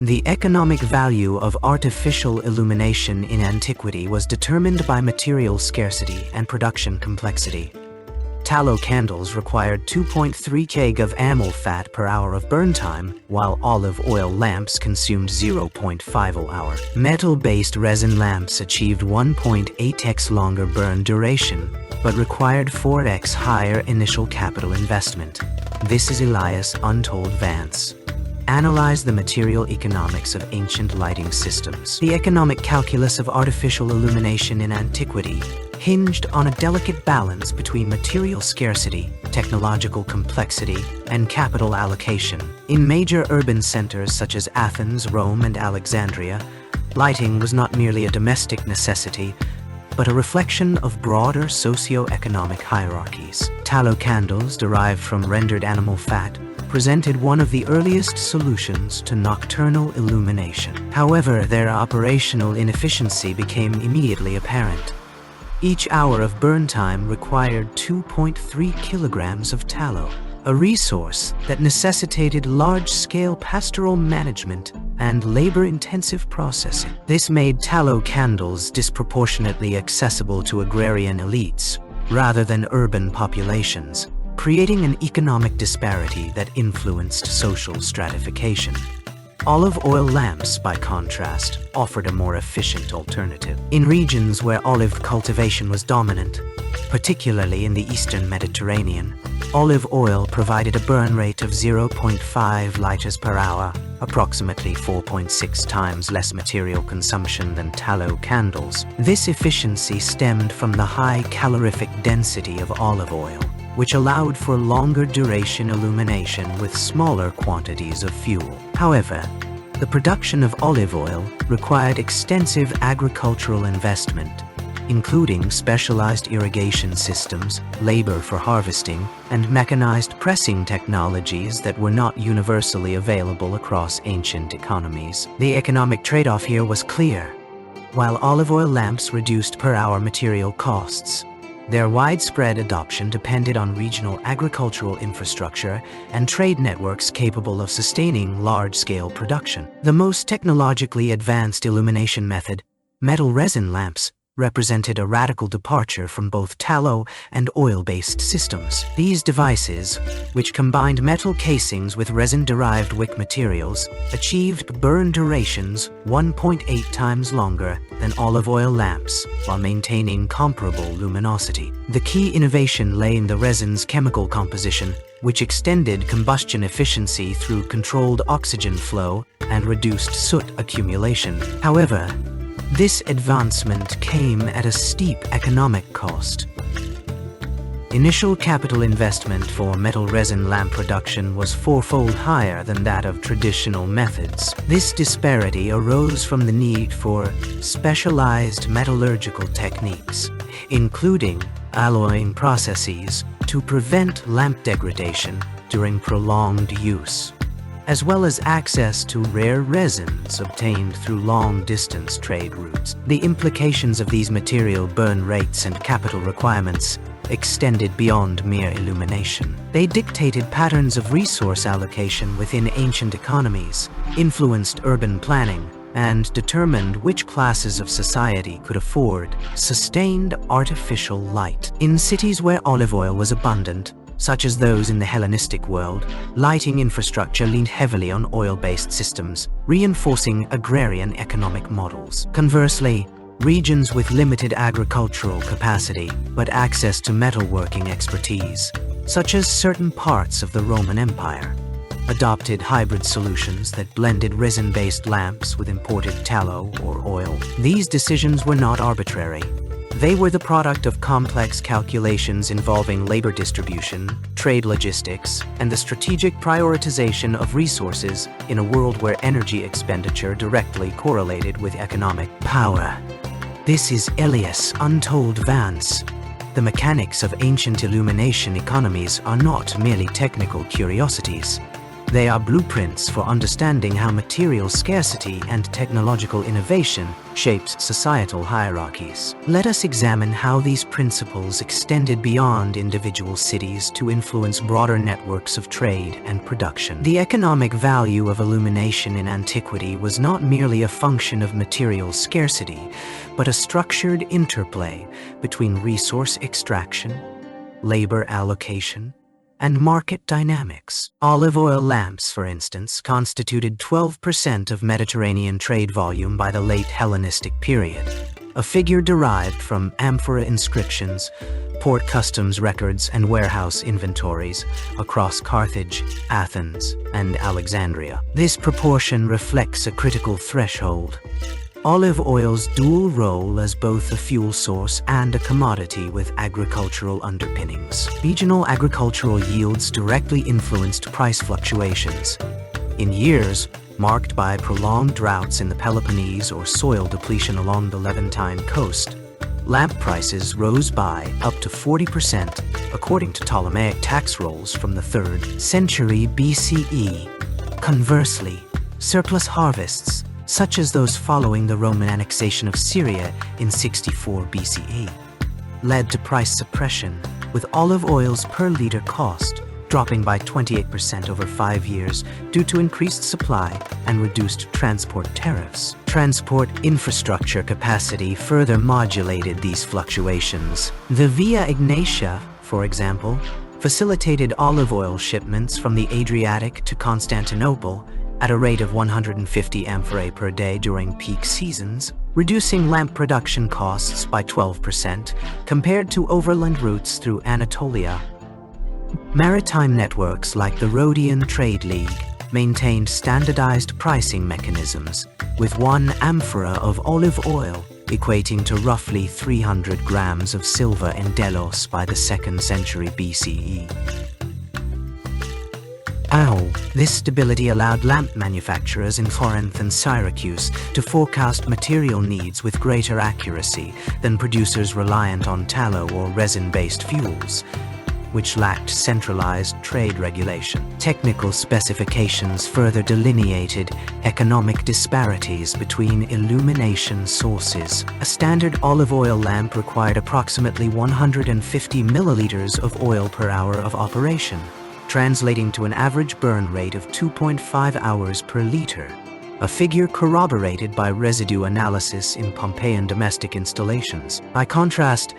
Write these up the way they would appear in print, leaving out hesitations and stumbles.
The economic value of artificial illumination in antiquity was determined by material scarcity and production complexity. Tallow candles required 2.3 kg of animal fat per hour of burn time, while olive oil lamps consumed 0.50 hour. Metal-based resin lamps achieved 1.8x longer burn duration, but required 4x higher initial capital investment. This is Elias' untold advance. Analyze the material economics of ancient lighting systems. The economic calculus of artificial illumination in antiquity hinged on a delicate balance between material scarcity, technological complexity, and capital allocation. In major urban centers such as Athens, Rome, and Alexandria, lighting was not merely a domestic necessity, but a reflection of broader socio-economic hierarchies. Tallow candles derived from rendered animal fat presented one of the earliest solutions to nocturnal illumination. However, their operational inefficiency became immediately apparent. Each hour of burn time required 2.3 kilograms of tallow, a resource that necessitated large-scale pastoral management and labor-intensive processing. This made tallow candles disproportionately accessible to agrarian elites rather than urban populations, creating an economic disparity that influenced social stratification. Olive oil lamps, by contrast, offered a more efficient alternative. In regions where olive cultivation was dominant, particularly in the eastern Mediterranean, olive oil provided a burn rate of 0.5 liters per hour, approximately 4.6 times less material consumption than tallow candles. This efficiency stemmed from the high calorific density of olive oil, which allowed for longer duration illumination with smaller quantities of fuel. However, the production of olive oil required extensive agricultural investment, including specialized irrigation systems, labor for harvesting, and mechanized pressing technologies that were not universally available across ancient economies. The economic trade-off here was clear. While olive oil lamps reduced per-hour material costs, their widespread adoption depended on regional agricultural infrastructure and trade networks capable of sustaining large-scale production. The most technologically advanced illumination method, metal-resin lamps, represented a radical departure from both tallow and oil-based systems. These devices, which combined metal casings with resin-derived wick materials, achieved burn durations 1.8 times longer than olive oil lamps while maintaining comparable luminosity. The key innovation lay in the resin's chemical composition, which extended combustion efficiency through controlled oxygen flow and reduced soot accumulation. However, this advancement came at a steep economic cost. Initial capital investment for metal resin lamp production was fourfold higher than that of traditional methods. This disparity arose from the need for specialized metallurgical techniques, including alloying processes, to prevent lamp degradation during prolonged use, as well as access to rare resins obtained through long-distance trade routes. The implications of these material burn rates and capital requirements extended beyond mere illumination. They dictated patterns of resource allocation within ancient economies, influenced urban planning, and determined which classes of society could afford sustained artificial light. In cities where olive oil was abundant, such as those in the Hellenistic world, lighting infrastructure leaned heavily on oil-based systems, reinforcing agrarian economic models. Conversely, regions with limited agricultural capacity but access to metalworking expertise, such as certain parts of the Roman Empire, adopted hybrid solutions that blended resin-based lamps with imported tallow or oil. These decisions were not arbitrary. They were the product of complex calculations involving labor distribution, trade logistics, and the strategic prioritization of resources in a world where energy expenditure directly correlated with economic power. This is Elias' untold advance. The mechanics of ancient illumination economies are not merely technical curiosities. They are blueprints for understanding how material scarcity and technological innovation shapes societal hierarchies. Let us examine how these principles extended beyond individual cities to influence broader networks of trade and production. The economic value of illumination in antiquity was not merely a function of material scarcity, but a structured interplay between resource extraction, labor allocation, and market dynamics. Olive oil lamps, for instance, constituted 12% of Mediterranean trade volume by the late Hellenistic period, a figure derived from amphora inscriptions, port customs records, and warehouse inventories across Carthage, Athens, and Alexandria. This proportion reflects a critical threshold: olive oil's dual role as both a fuel source and a commodity with agricultural underpinnings. Regional agricultural yields directly influenced price fluctuations. In years marked by prolonged droughts in the Peloponnese or soil depletion along the Levantine coast, lamp prices rose by up to 40%, according to Ptolemaic tax rolls from the 3rd century BCE. Conversely, surplus harvests, such as those following the Roman annexation of Syria in 64 BCE, led to price suppression, with olive oil's per liter cost dropping by 28% over 5 years due to increased supply and reduced transport tariffs. Transport infrastructure capacity further modulated these fluctuations. The Via Egnatia, for example, facilitated olive oil shipments from the Adriatic to Constantinople at a rate of 150 amphorae per day during peak seasons, reducing lamp production costs by 12% compared to overland routes through Anatolia. Maritime networks like the Rhodian Trade League maintained standardized pricing mechanisms, with 1 amphora of olive oil equating to roughly 300 grams of silver in Delos by the 2nd century BCE. This stability allowed lamp manufacturers in Corinth and Syracuse to forecast material needs with greater accuracy than producers reliant on tallow or resin-based fuels, which lacked centralized trade regulation. Technical specifications further delineated economic disparities between illumination sources. A standard olive oil lamp required approximately 150 milliliters of oil per hour of operation, translating to an average burn rate of 2.5 hours per liter, a figure corroborated by residue analysis in Pompeian domestic installations. By contrast,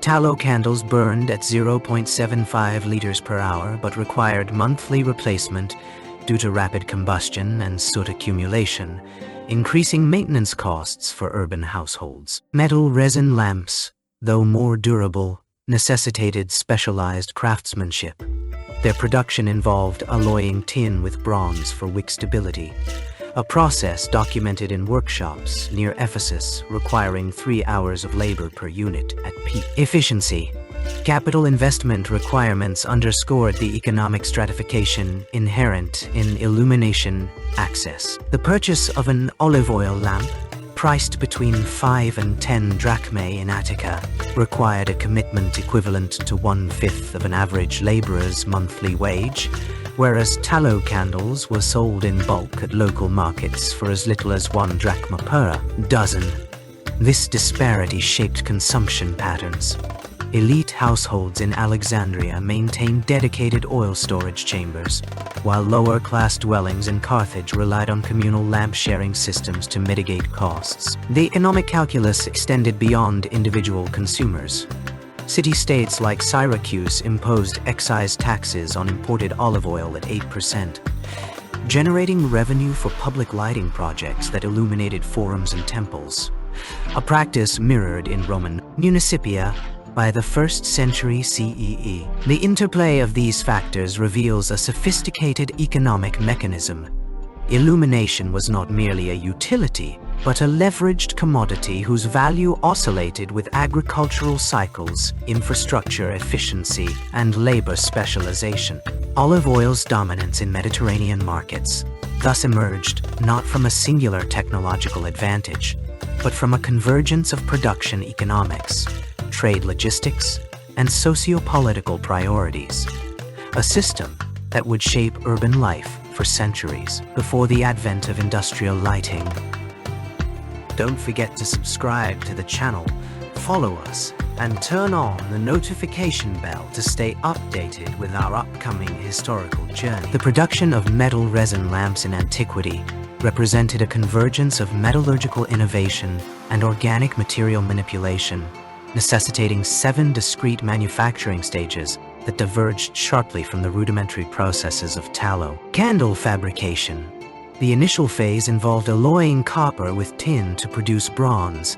tallow candles burned at 0.75 liters per hour but required monthly replacement due to rapid combustion and soot accumulation, increasing maintenance costs for urban households. Metal-resin lamps, though more durable, necessitated specialized craftsmanship. Their production involved alloying tin with bronze for wick stability, a process documented in workshops near Ephesus requiring 3 hours of labor per unit at peak efficiency. Capital investment requirements underscored the economic stratification inherent in illumination access. The purchase of an olive oil lamp, priced between 5 and 10 drachmae in Attica, required a commitment equivalent to 1/5 of an average laborer's monthly wage, whereas tallow candles were sold in bulk at local markets for as little as 1 drachma per dozen. This disparity shaped consumption patterns. Elite households in Alexandria maintained dedicated oil storage chambers, while lower-class dwellings in Carthage relied on communal lamp-sharing systems to mitigate costs. The economic calculus extended beyond individual consumers. City-states like Syracuse imposed excise taxes on imported olive oil at 8%, generating revenue for public lighting projects that illuminated forums and temples, a practice mirrored in Roman municipia by the 1st century CEE. The interplay of these factors reveals a sophisticated economic mechanism. Illumination was not merely a utility, but a leveraged commodity whose value oscillated with agricultural cycles, infrastructure efficiency, and labor specialization. Olive oil's dominance in Mediterranean markets thus emerged not from a singular technological advantage, but from a convergence of production economics, trade logistics, and socio-political priorities, a system that would shape urban life for centuries before the advent of industrial lighting. Don't forget to subscribe to the channel, follow us, and turn on the notification bell to stay updated with our upcoming historical journey. The production of metal resin lamps in antiquity represented a convergence of metallurgical innovation and organic material manipulation, necessitating 7 discrete manufacturing stages that diverged sharply from the rudimentary processes of tallow. Candle fabrication. The initial phase involved alloying copper with tin to produce bronze,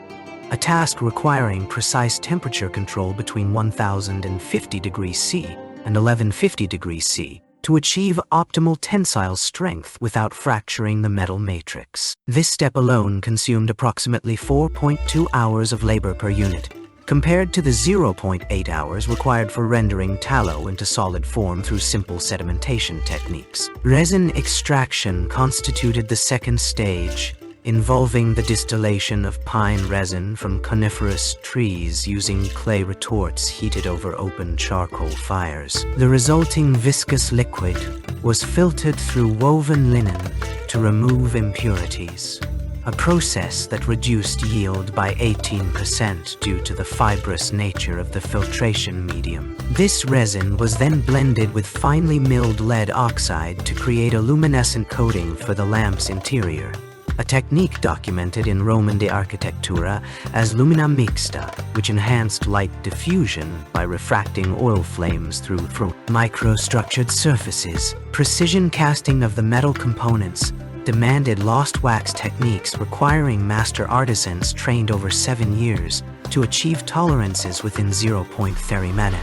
a task requiring precise temperature control between 1050 degrees C and 1150 degrees C to achieve optimal tensile strength without fracturing the metal matrix. This step alone consumed approximately 4.2 hours of labor per unit, compared to the 0.8 hours required for rendering tallow into solid form through simple sedimentation techniques. Resin extraction constituted the second stage, involving the distillation of pine resin from coniferous trees using clay retorts heated over open charcoal fires. The resulting viscous liquid was filtered through woven linen to remove impurities, a process that reduced yield by 18% due to the fibrous nature of the filtration medium. This resin was then blended with finely milled lead oxide to create a luminescent coating for the lamp's interior, a technique documented in Roman de Architectura as lumina mixta, which enhanced light diffusion by refracting oil flames through microstructured surfaces. Precision casting of the metal components demanded lost wax techniques requiring master artisans trained over 7 years to achieve tolerances within 0.3 mm,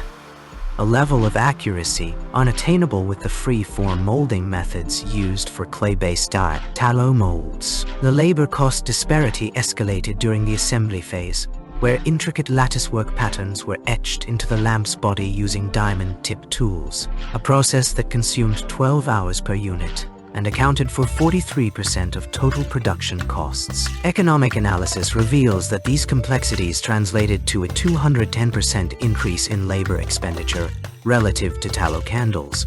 a level of accuracy unattainable with the free-form molding methods used for clay-based tallow molds. The labor cost disparity escalated during the assembly phase, where intricate latticework patterns were etched into the lamp's body using diamond-tip tools, a process that consumed 12 hours per unit and accounted for 43% of total production costs. Economic analysis reveals that these complexities translated to a 210% increase in labor expenditure relative to tallow candles,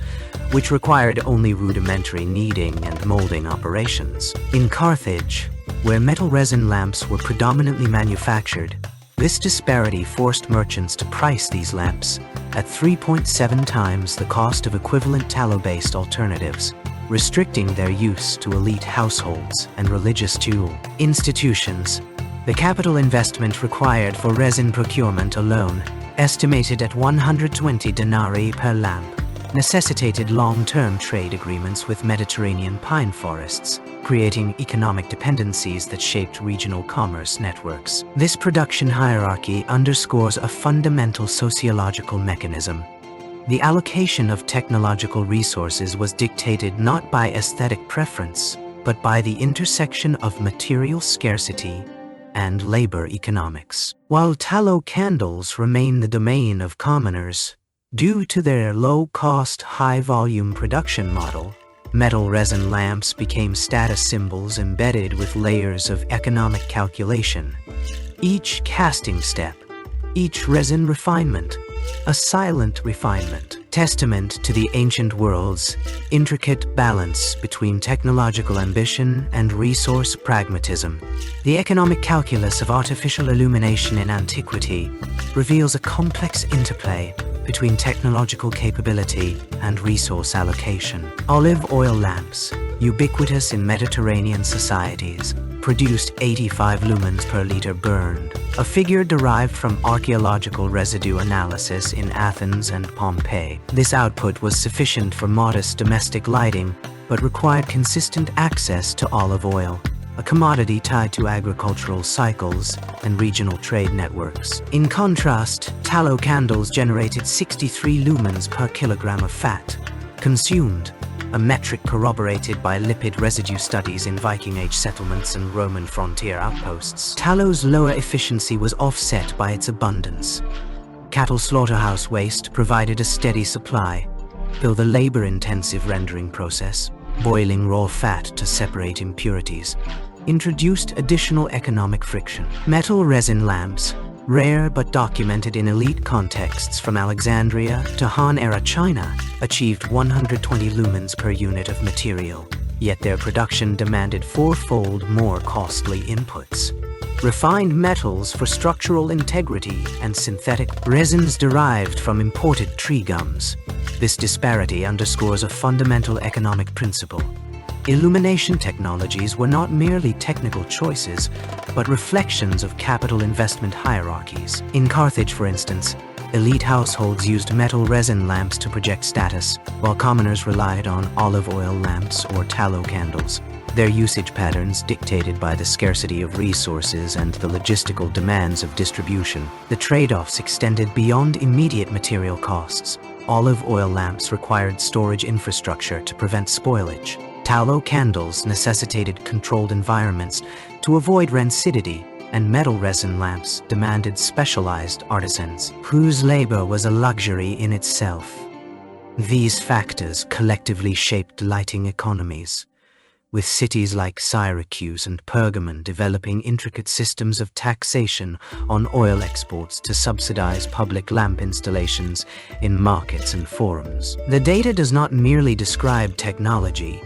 which required only rudimentary kneading and molding operations. In Carthage, where metal resin lamps were predominantly manufactured, this disparity forced merchants to price these lamps at 3.7 times the cost of equivalent tallow-based alternatives, restricting their use to elite households and religious institutions. The capital investment required for resin procurement alone, estimated at 120 denarii per lamp, necessitated long-term trade agreements with Mediterranean pine forests, creating economic dependencies that shaped regional commerce networks. This production hierarchy underscores a fundamental sociological mechanism. The allocation of technological resources was dictated not by aesthetic preference, but by the intersection of material scarcity and labor economics. While tallow candles remain the domain of commoners, due to their low-cost, high-volume production model, metal resin lamps became status symbols embedded with layers of economic calculation. Each casting step, each resin refinement, a silent refinement, testament to the ancient world's intricate balance between technological ambition and resource pragmatism. The economic calculus of artificial illumination in antiquity reveals a complex interplay between technological capability and resource allocation. Olive oil lamps, ubiquitous in Mediterranean societies, produced 85 lumens per liter burned, a figure derived from archaeological residue analysis in Athens and Pompeii. This output was sufficient for modest domestic lighting, but required consistent access to olive oil, a commodity tied to agricultural cycles and regional trade networks. In contrast, tallow candles generated 63 lumens per kilogram of fat consumed, a metric corroborated by lipid residue studies in Viking-age settlements and Roman frontier outposts. Tallow's lower efficiency was offset by its abundance. Cattle slaughterhouse waste provided a steady supply, though the labor-intensive rendering process, boiling raw fat to separate impurities, introduced additional economic friction. Metal resin lamps, rare but documented in elite contexts from Alexandria to Han-era China, achieved 120 lumens per unit of material, yet their production demanded fourfold more costly inputs. Refined metals for structural integrity and synthetic resins derived from imported tree gums. This disparity underscores a fundamental economic principle. Illumination technologies were not merely technical choices, but reflections of capital investment hierarchies. In Carthage, for instance, elite households used metal-resin lamps to project status, while commoners relied on olive oil lamps or tallow candles. Their usage patterns dictated by the scarcity of resources and the logistical demands of distribution. The trade-offs extended beyond immediate material costs. Olive oil lamps required storage infrastructure to prevent spoilage. Tallow candles necessitated controlled environments to avoid rancidity, and metal-resin lamps demanded specialized artisans, whose labor was a luxury in itself. These factors collectively shaped lighting economies, with cities like Syracuse and Pergamon developing intricate systems of taxation on oil exports to subsidize public lamp installations in markets and forums. The data does not merely describe technology.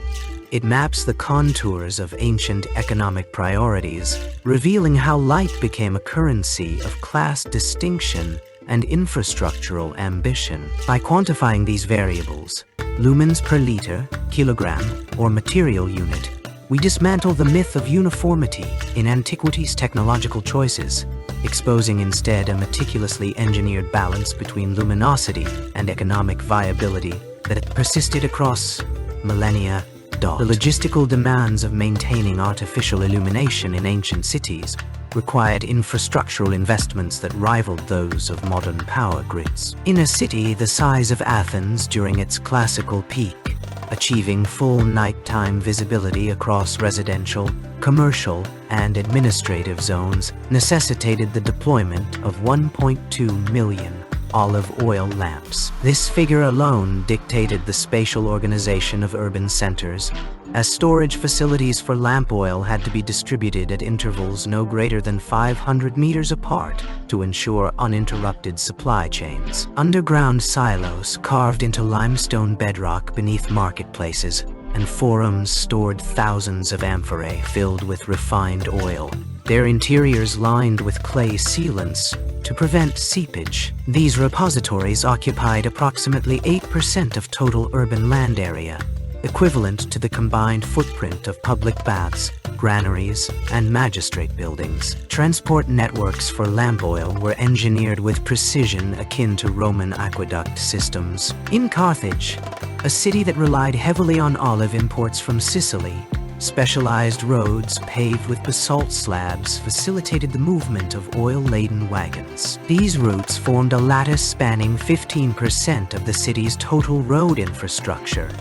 It maps the contours of ancient economic priorities, revealing how light became a currency of class distinction and infrastructural ambition. By quantifying these variables, lumens per liter, kilogram, or material unit, we dismantle the myth of uniformity in Antiquity's technological choices, exposing instead a meticulously engineered balance between luminosity and economic viability that persisted across millennia. The logistical demands of maintaining artificial illumination in ancient cities required infrastructural investments that rivaled those of modern power grids. In a city the size of Athens during its classical peak, achieving full nighttime visibility across residential, commercial, and administrative zones necessitated the deployment of 1.2 million olive oil lamps. This figure alone dictated the spatial organization of urban centers, as storage facilities for lamp oil had to be distributed at intervals no greater than 500 meters apart to ensure uninterrupted supply chains. Underground silos carved into limestone bedrock beneath marketplaces, and forums stored thousands of amphorae filled with refined oil, their interiors lined with clay sealants to prevent seepage. These repositories occupied approximately 8% of total urban land area, equivalent to the combined footprint of public baths, granaries, and magistrate buildings. Transport networks for lamp oil were engineered with precision akin to Roman aqueduct systems. In Carthage, a city that relied heavily on olive imports from Sicily, specialized roads paved with basalt slabs facilitated the movement of oil-laden wagons. These routes formed a lattice spanning 15% of the city's total road infrastructure,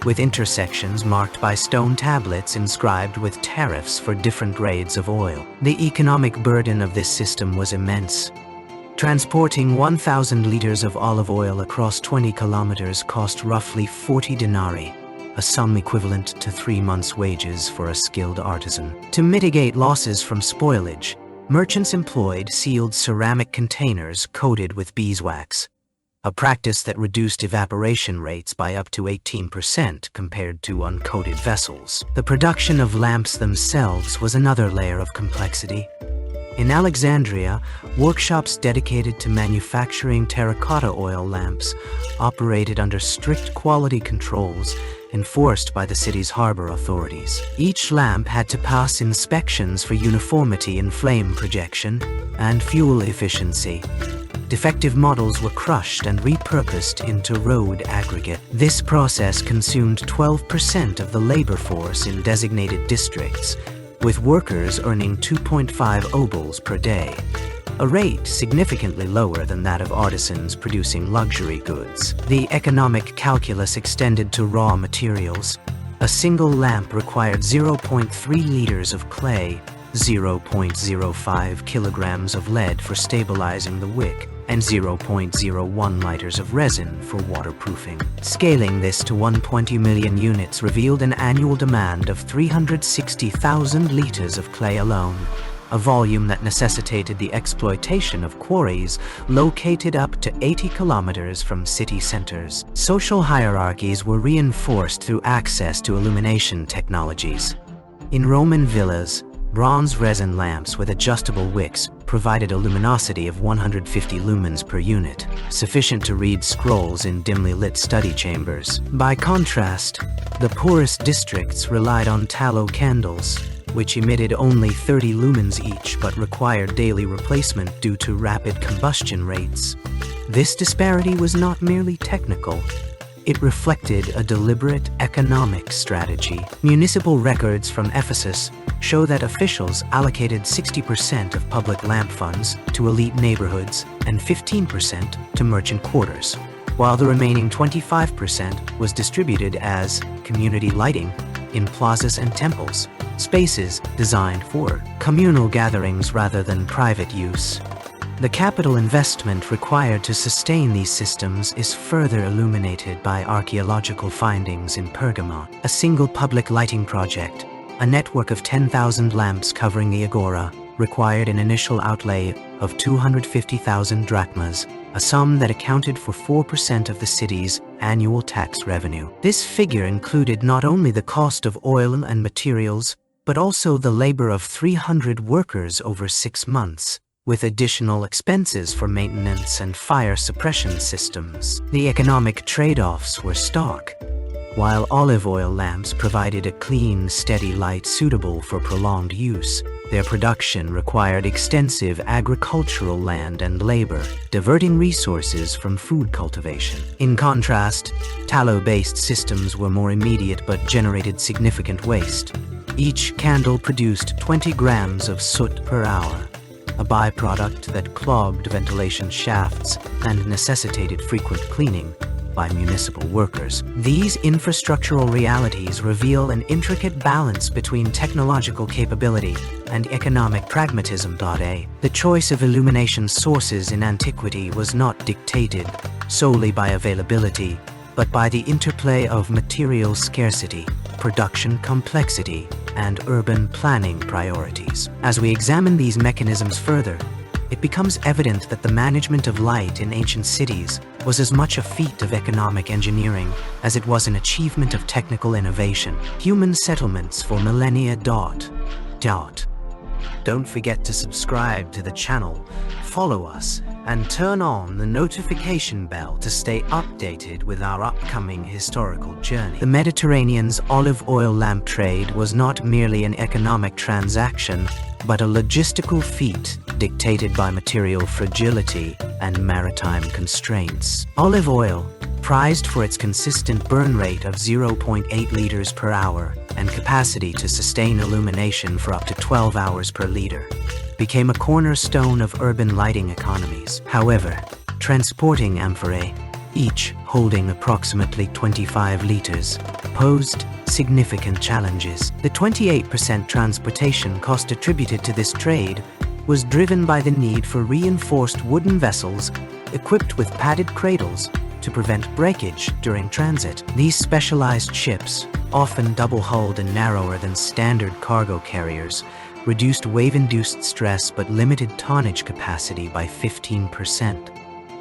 with intersections marked by stone tablets inscribed with tariffs for different grades of oil. The economic burden of this system was immense. Transporting 1,000 liters of olive oil across 20 kilometers cost roughly 40 denarii, a sum equivalent to 3 months' wages for a skilled artisan. To mitigate losses from spoilage, merchants employed sealed ceramic containers coated with beeswax, a practice that reduced evaporation rates by up to 18% compared to uncoated vessels. The production of lamps themselves was another layer of complexity. In Alexandria, workshops dedicated to manufacturing terracotta oil lamps operated under strict quality controls enforced by the city's harbor authorities. Each lamp had to pass inspections for uniformity in flame projection and fuel efficiency. Defective models were crushed and repurposed into road aggregate. This process consumed 12% of the labor force in designated districts, with workers earning 2.5 obols per day, a rate significantly lower than that of artisans producing luxury goods. The economic calculus extended to raw materials. A single lamp required 0.3 liters of clay, 0.05 kilograms of lead for stabilizing the wick, and 0.01 liters of resin for waterproofing. Scaling this to 120 million units revealed an annual demand of 360,000 liters of clay alone. a volume that necessitated the exploitation of quarries located up to 80 kilometers from city centers. Social hierarchies were reinforced through access to illumination technologies. In Roman villas, bronze resin lamps with adjustable wicks provided a luminosity of 150 lumens per unit, sufficient to read scrolls in dimly lit study chambers. By contrast, the poorest districts relied on tallow candles, which emitted only 30 lumens each but required daily replacement due to rapid combustion rates. This disparity was not merely technical. It reflected a deliberate economic strategy. Municipal records from Ephesus show that officials allocated 60% of public lamp funds to elite neighborhoods and 15% to merchant quarters, while the remaining 25% was distributed as community lighting in plazas and temples, spaces designed for communal gatherings rather than private use. The capital investment required to sustain these systems is further illuminated by archaeological findings in Pergamon. A single public lighting project, a network of 10,000 lamps covering the agora, required an initial outlay of 250,000 drachmas, a sum that accounted for 4% of the city's annual tax revenue. This figure included not only the cost of oil and materials, but also the labor of 300 workers over 6 months, with additional expenses for maintenance and fire suppression systems. The economic trade-offs were stark. While olive oil lamps provided a clean, steady light suitable for prolonged use, their production required extensive agricultural land and labor, diverting resources from food cultivation. In contrast, tallow-based systems were more immediate but generated significant waste. Each candle produced 20 grams of soot per hour, a byproduct that clogged ventilation shafts and necessitated frequent cleaning by municipal workers. These infrastructural realities reveal an intricate balance between technological capability and economic pragmatism. The choice of illumination sources in antiquity was not dictated solely by availability, but by the interplay of material scarcity, production complexity, and urban planning priorities. As we examine these mechanisms further, it becomes evident that the management of light in ancient cities was as much a feat of economic engineering as it was an achievement of technical innovation. Human settlements for millennia. Don't forget to subscribe to the channel, follow us, and turn on the notification bell to stay updated with our upcoming historical journey. The Mediterranean's olive oil lamp trade was not merely an economic transaction, but a logistical feat dictated by material fragility and maritime constraints. Olive oil, prized for its consistent burn rate of 0.8 liters per hour and capacity to sustain illumination for up to 12 hours per liter, became a cornerstone of urban lighting economies. However, transporting amphorae, each holding approximately 25 liters, posed significant challenges. The 28% transportation cost attributed to this trade was driven by the need for reinforced wooden vessels equipped with padded cradles to prevent breakage during transit. These specialized ships, often double-hulled and narrower than standard cargo carriers, reduced wave-induced stress but limited tonnage capacity by 15%,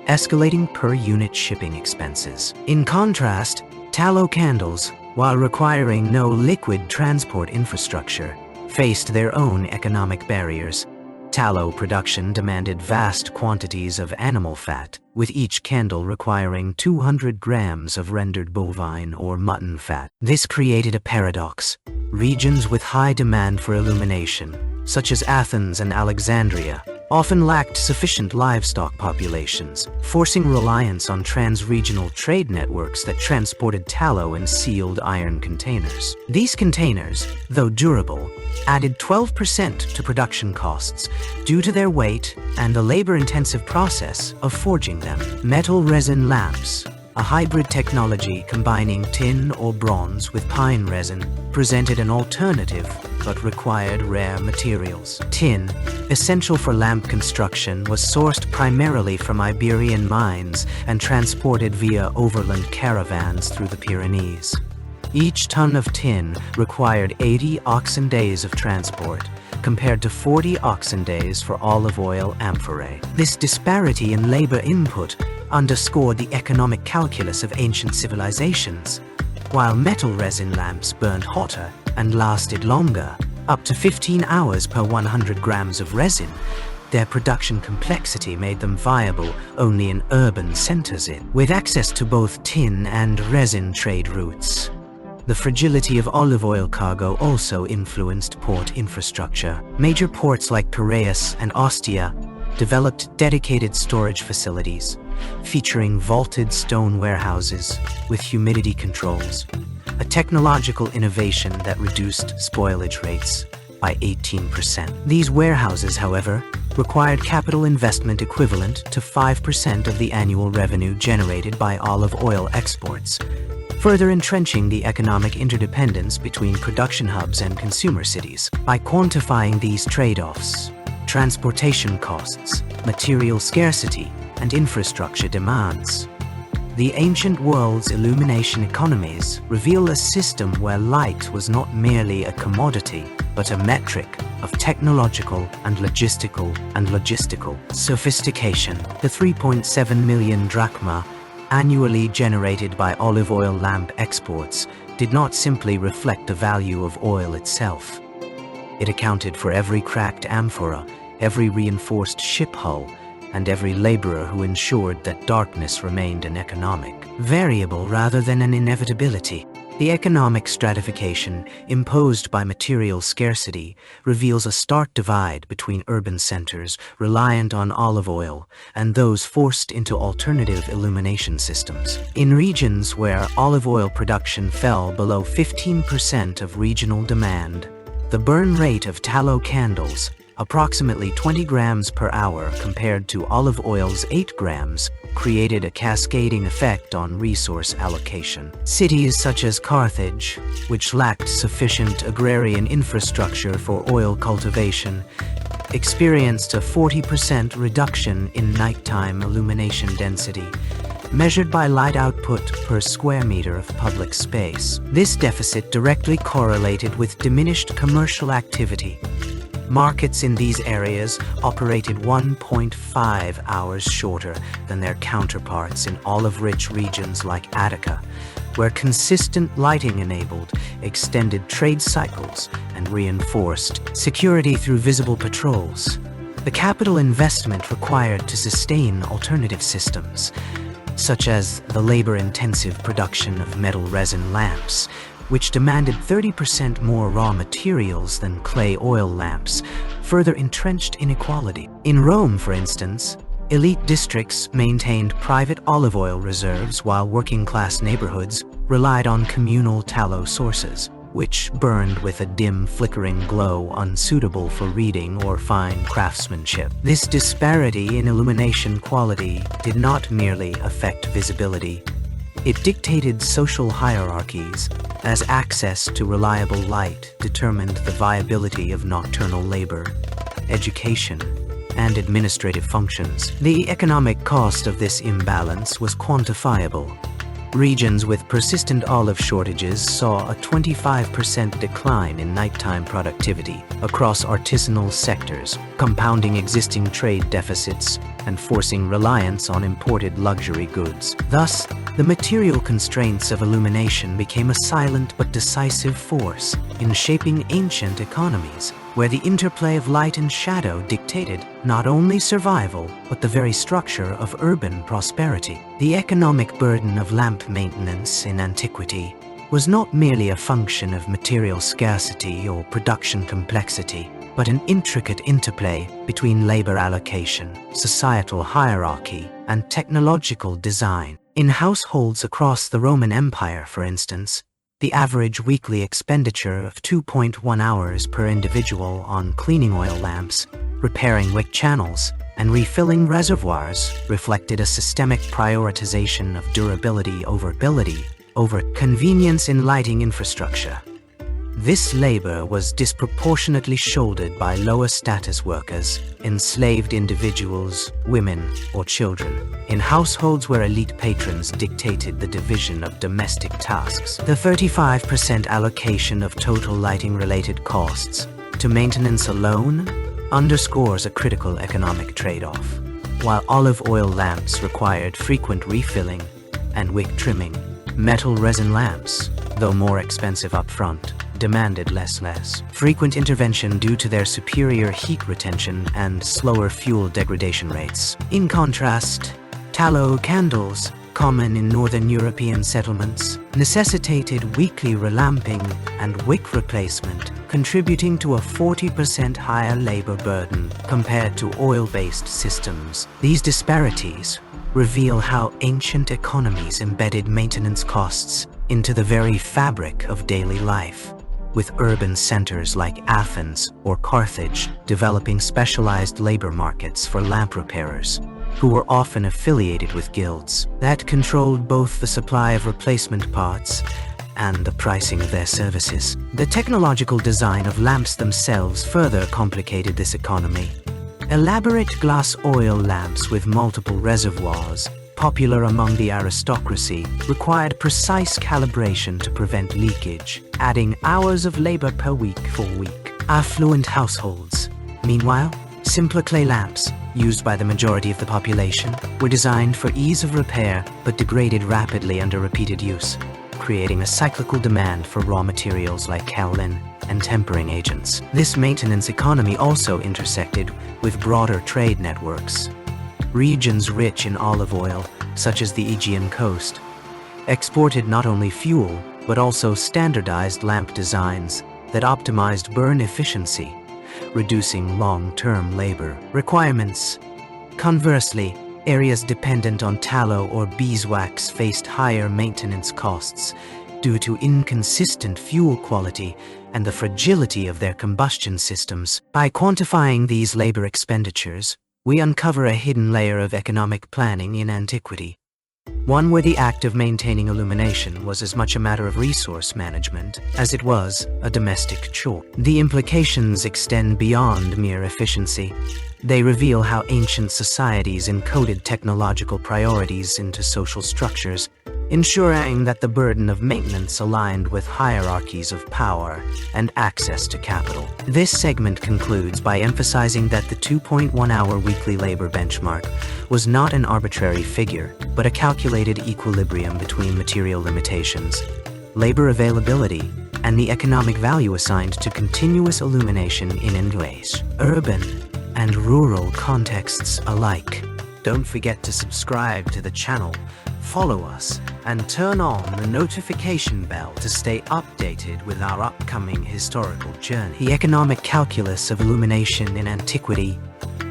escalating per-unit shipping expenses. In contrast, tallow candles, while requiring no liquid transport infrastructure, faced their own economic barriers. Tallow production demanded vast quantities of animal fat, with each candle requiring 200 grams of rendered bovine or mutton fat. This created a paradox. Regions with high demand for illumination, such as Athens and Alexandria, often lacked sufficient livestock populations, forcing reliance on trans-regional trade networks that transported tallow in sealed iron containers. These containers, though durable, added 12% to production costs due to their weight and the labor-intensive process of forging them. Metal-resin lamps, a hybrid technology combining tin or bronze with pine resin, presented an alternative but required rare materials. Tin, essential for lamp construction, was sourced primarily from Iberian mines and transported via overland caravans through the Pyrenees. Each ton of tin required 80 oxen days of transport, compared to 40 oxen days for olive oil amphorae. This disparity in labor input underscored the economic calculus of ancient civilizations. While metal resin lamps burned hotter and lasted longer, up to 15 hours per 100 grams of resin, their production complexity made them viable only in urban centers with access to both tin and resin trade routes. The fragility of olive oil cargo also influenced port infrastructure. Major ports like Piraeus and Ostia developed dedicated storage facilities, featuring vaulted stone warehouses with humidity controls, a technological innovation that reduced spoilage rates by 18%. These warehouses, however, required capital investment equivalent to 5% of the annual revenue generated by olive oil exports, further entrenching the economic interdependence between production hubs and consumer cities. By quantifying these trade-offs, transportation costs, material scarcity, and infrastructure demands, the ancient world's illumination economies reveal a system where light was not merely a commodity, but a metric of technological and logistical sophistication. The 3.7 million drachma annually generated by olive oil lamp exports did not simply reflect the value of oil itself. It accounted for every cracked amphora, every reinforced ship hull, and every laborer who ensured that darkness remained an economic variable rather than an inevitability. The economic stratification imposed by material scarcity reveals a stark divide between urban centers reliant on olive oil and those forced into alternative illumination systems. In regions where olive oil production fell below 15% of regional demand, the burn rate of tallow candles, approximately 20 grams per hour compared to olive oil's 8 grams, created a cascading effect on resource allocation. Cities such as Carthage, which lacked sufficient agrarian infrastructure for oil cultivation, experienced a 40% reduction in nighttime illumination density, measured by light output per square meter of public space. This deficit directly correlated with diminished commercial activity. Markets in these areas operated 1.5 hours shorter than their counterparts in olive-rich regions like Attica, where consistent lighting enabled extended trade cycles and reinforced security through visible patrols. The capital investment required to sustain alternative systems, such as the labor-intensive production of metal resin lamps, which demanded 30% more raw materials than clay oil lamps, further entrenched inequality. In Rome, for instance, elite districts maintained private olive oil reserves while working-class neighborhoods relied on communal tallow sources, which burned with a dim, flickering glow unsuitable for reading or fine craftsmanship. This disparity in illumination quality did not merely affect visibility. It dictated social hierarchies, as access to reliable light determined the viability of nocturnal labor, education, and administrative functions. The economic cost of this imbalance was quantifiable. Regions with persistent olive shortages saw a 25% decline in nighttime productivity across artisanal sectors, compounding existing trade deficits and forcing reliance on imported luxury goods. Thus, the material constraints of illumination became a silent but decisive force in shaping ancient economies, where the interplay of light and shadow dictated not only survival, but the very structure of urban prosperity. The economic burden of lamp maintenance in antiquity was not merely a function of material scarcity or production complexity, but an intricate interplay between labor allocation, societal hierarchy, and technological design. In households across the Roman Empire, for instance, the average weekly expenditure of 2.1 hours per individual on cleaning oil lamps, repairing wick channels, and refilling reservoirs reflected a systemic prioritization of durability over convenience in lighting infrastructure. This labor was disproportionately shouldered by lower status workers, enslaved individuals, women, or children, in households where elite patrons dictated the division of domestic tasks. The 35% allocation of total lighting-related costs to maintenance alone underscores a critical economic trade-off. While olive oil lamps required frequent refilling and wick trimming, metal-resin lamps, though more expensive upfront, demanded less frequent intervention due to their superior heat retention and slower fuel degradation rates. In contrast, tallow candles, common in Northern European settlements, necessitated weekly relamping and wick replacement, contributing to a 40% higher labor burden compared to oil-based systems. These disparities reveal how ancient economies embedded maintenance costs into the very fabric of daily life, with urban centers like Athens or Carthage developing specialized labor markets for lamp repairers, who were often affiliated with guilds that controlled both the supply of replacement parts and the pricing of their services. The technological design of lamps themselves further complicated this economy. Elaborate glass oil lamps with multiple reservoirs, popular among the aristocracy, required precise calibration to prevent leakage, adding hours of labor per week for affluent households. Meanwhile, simpler clay lamps, used by the majority of the population, were designed for ease of repair but degraded rapidly under repeated use, creating a cyclical demand for raw materials like kaolin and tempering agents. This maintenance economy also intersected with broader trade networks. Regions rich in olive oil, such as the Aegean coast, exported not only fuel but also standardized lamp designs that optimized burn efficiency, reducing long-term labor requirements. Conversely, areas dependent on tallow or beeswax faced higher maintenance costs due to inconsistent fuel quality and the fragility of their combustion systems. By quantifying these labor expenditures, we uncover a hidden layer of economic planning in antiquity, one where the act of maintaining illumination was as much a matter of resource management as it was a domestic chore. The implications extend beyond mere efficiency. They reveal how ancient societies encoded technological priorities into social structures, ensuring that the burden of maintenance aligned with hierarchies of power and access to capital. This segment concludes by emphasizing that the 2.1-hour weekly labor benchmark was not an arbitrary figure, but a calculated equilibrium between material limitations, labor availability, and the economic value assigned to continuous illumination in English, urban, and rural contexts alike. Don't forget to subscribe to the channel, follow us, and turn on the notification bell to stay updated with our upcoming historical journey. The economic calculus of illumination in antiquity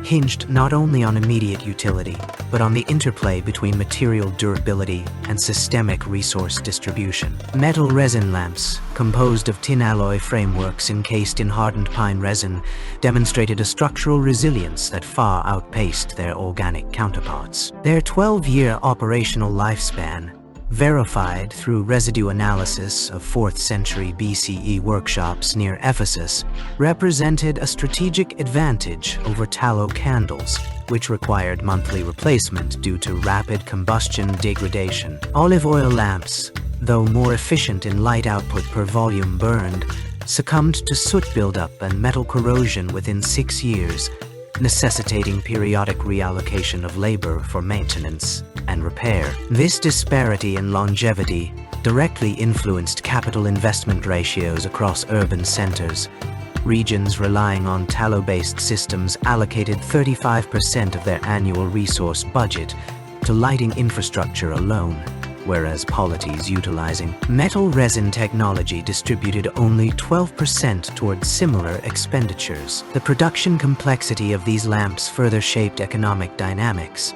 hinged not only on immediate utility, but on the interplay between material durability and systemic resource distribution. Metal-resin lamps, composed of tin alloy frameworks encased in hardened pine resin, demonstrated a structural resilience that far outpaced their organic counterparts. Their 12-year operational lifespan, verified through residue analysis of 4th century BCE workshops near Ephesus, represented a strategic advantage over tallow candles, which required monthly replacement due to rapid combustion degradation. Olive oil lamps, though more efficient in light output per volume burned, succumbed to soot buildup and metal corrosion within 6 years, necessitating periodic reallocation of labor for maintenance and repair. This disparity in longevity directly influenced capital investment ratios across urban centers. Regions relying on tallow-based systems allocated 35% of their annual resource budget to lighting infrastructure alone, whereas polities utilizing metal-resin technology distributed only 12% towards similar expenditures. The production complexity of these lamps further shaped economic dynamics.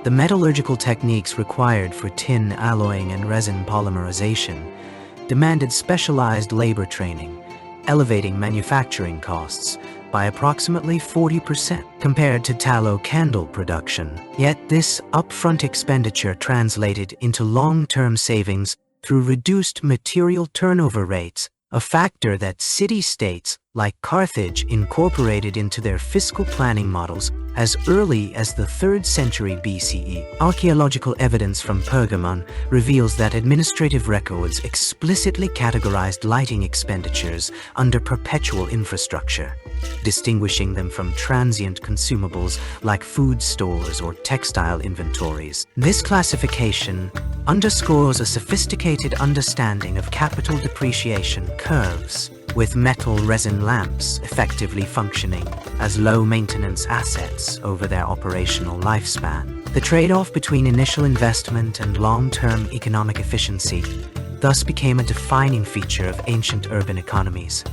The metallurgical techniques required for tin alloying and resin polymerization demanded specialized labor training, elevating manufacturing costs by approximately 40% compared to tallow candle production. Yet this upfront expenditure translated into long-term savings through reduced material turnover rates, a factor that city-states like Carthage, incorporated into their fiscal planning models as early as the 3rd century BCE. Archaeological evidence from Pergamon reveals that administrative records explicitly categorized lighting expenditures under perpetual infrastructure, distinguishing them from transient consumables like food stores or textile inventories. This classification underscores a sophisticated understanding of capital depreciation curves, with metal-resin lamps effectively functioning as low-maintenance assets over their operational lifespan. The trade-off between initial investment and long-term economic efficiency thus became a defining feature of ancient urban economies,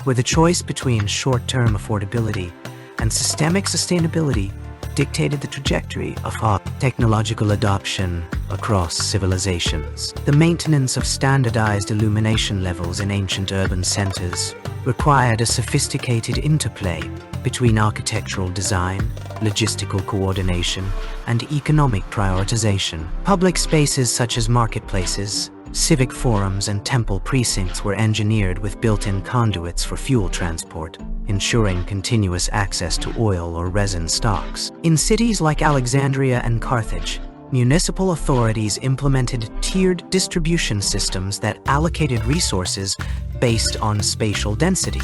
where the choice between short-term affordability and systemic sustainability dictated the trajectory of technological adoption across civilizations. The maintenance of standardized illumination levels in ancient urban centers required a sophisticated interplay between architectural design, logistical coordination, and economic prioritization. Public spaces such as marketplaces, civic forums, and temple precincts were engineered with built-in conduits for fuel transport, ensuring continuous access to oil or resin stocks. In cities like Alexandria and Carthage, municipal authorities implemented tiered distribution systems that allocated resources based on spatial density.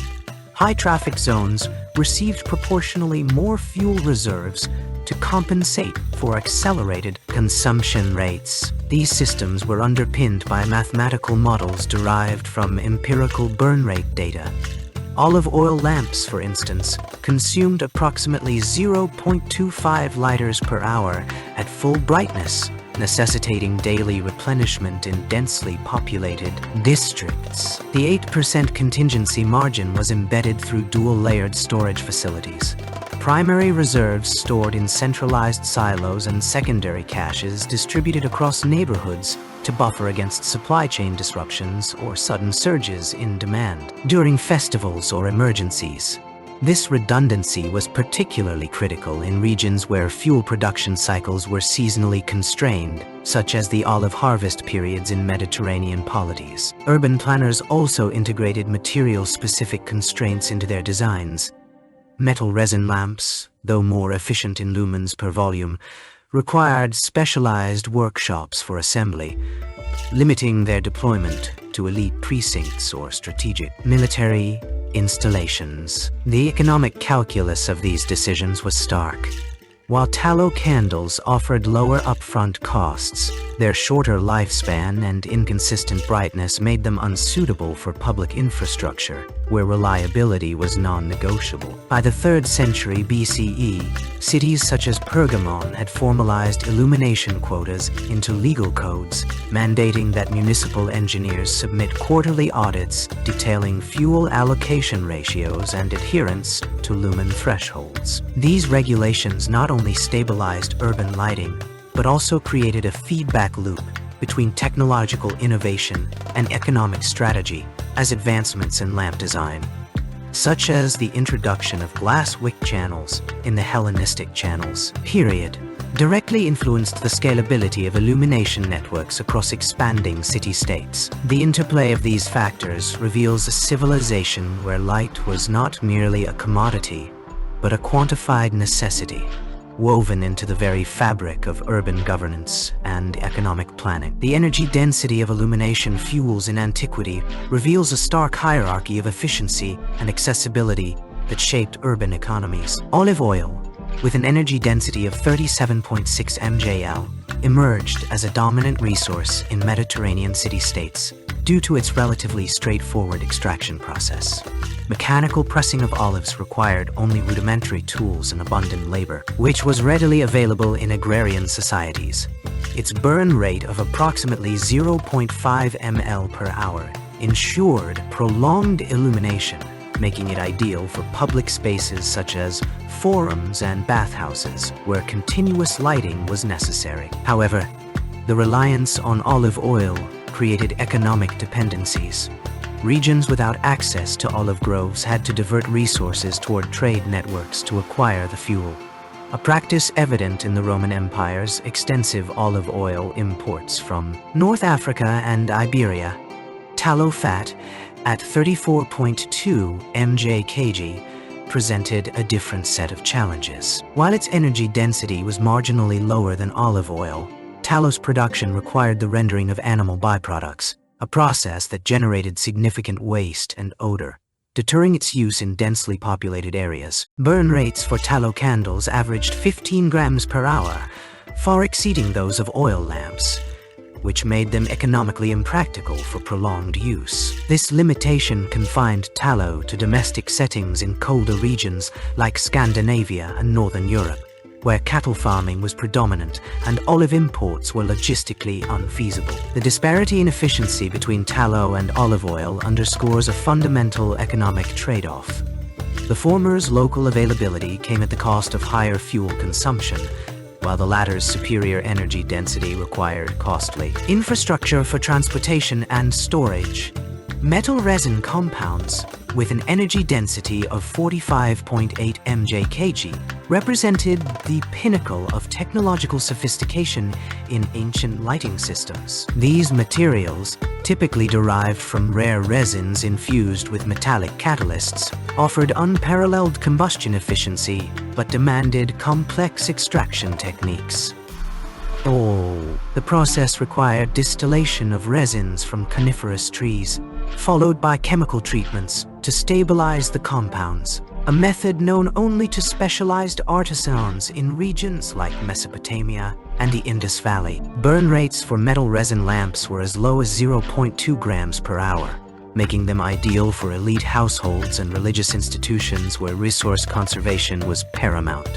High-traffic zones received proportionally more fuel reserves to compensate for accelerated consumption rates. These systems were underpinned by mathematical models derived from empirical burn rate data. Olive oil lamps, for instance, consumed approximately 0.25 liters per hour at full brightness, necessitating daily replenishment in densely populated districts. The 8% contingency margin was embedded through dual-layered storage facilities. Primary reserves stored in centralized silos and secondary caches distributed across neighborhoods to buffer against supply chain disruptions or sudden surges in demand. During festivals or emergencies, this redundancy was particularly critical in regions where fuel production cycles were seasonally constrained, such as the olive harvest periods in Mediterranean polities. Urban planners also integrated material-specific constraints into their designs. Metal-resin lamps, though more efficient in lumens per volume, required specialized workshops for assembly, limiting their deployment to elite precincts or strategic military installations. The economic calculus of these decisions was stark. While tallow candles offered lower upfront costs, their shorter lifespan and inconsistent brightness made them unsuitable for public infrastructure, where reliability was non-negotiable. By the 3rd century BCE, cities such as Pergamon had formalized illumination quotas into legal codes, mandating that municipal engineers submit quarterly audits detailing fuel allocation ratios and adherence to lumen thresholds. These regulations not only stabilized urban lighting, but also created a feedback loop between technological innovation and economic strategy as advancements in lamp design, such as the introduction of glass wick channels in the Hellenistic channels period, directly influenced the scalability of illumination networks across expanding city-states. The interplay of these factors reveals a civilization where light was not merely a commodity, but a quantified necessity, woven into the very fabric of urban governance and economic planning. The energy density of illumination fuels in antiquity reveals a stark hierarchy of efficiency and accessibility that shaped urban economies. Olive oil, with an energy density of 37.6 mjl, emerged as a dominant resource in Mediterranean city-states due to its relatively straightforward extraction process. Mechanical pressing of olives required only rudimentary tools and abundant labor, which was readily available in agrarian societies. Its burn rate of approximately 0.5 ml per hour ensured prolonged illumination, making it ideal for public spaces such as forums and bathhouses, where continuous lighting was necessary. However, the reliance on olive oil created economic dependencies. Regions without access to olive groves had to divert resources toward trade networks to acquire the fuel, a practice evident in the Roman Empire's extensive olive oil imports from North Africa and Iberia. Tallow fat, at 34.2 mJ/kg, presented a different set of challenges. While its energy density was marginally lower than olive oil, tallow's production required the rendering of animal byproducts, a process that generated significant waste and odor, deterring its use in densely populated areas. Burn rates for tallow candles averaged 15 grams per hour, far exceeding those of oil lamps, which made them economically impractical for prolonged use. This limitation confined tallow to domestic settings in colder regions like Scandinavia and Northern Europe, where cattle farming was predominant and olive imports were logistically unfeasible. The disparity in efficiency between tallow and olive oil underscores a fundamental economic trade-off. The former's local availability came at the cost of higher fuel consumption, while the latter's superior energy density required costly infrastructure for transportation and storage. Metal-resin compounds, with an energy density of 45.8 mJ/kg, represented the pinnacle of technological sophistication in ancient lighting systems. These materials, typically derived from rare resins infused with metallic catalysts, offered unparalleled combustion efficiency but demanded complex extraction techniques. The process required distillation of resins from coniferous trees, followed by chemical treatments to stabilize the compounds, a method known only to specialized artisans in regions like Mesopotamia and the Indus Valley. Burn rates for metal resin lamps were as low as 0.2 grams per hour, making them ideal for elite households and religious institutions where resource conservation was paramount.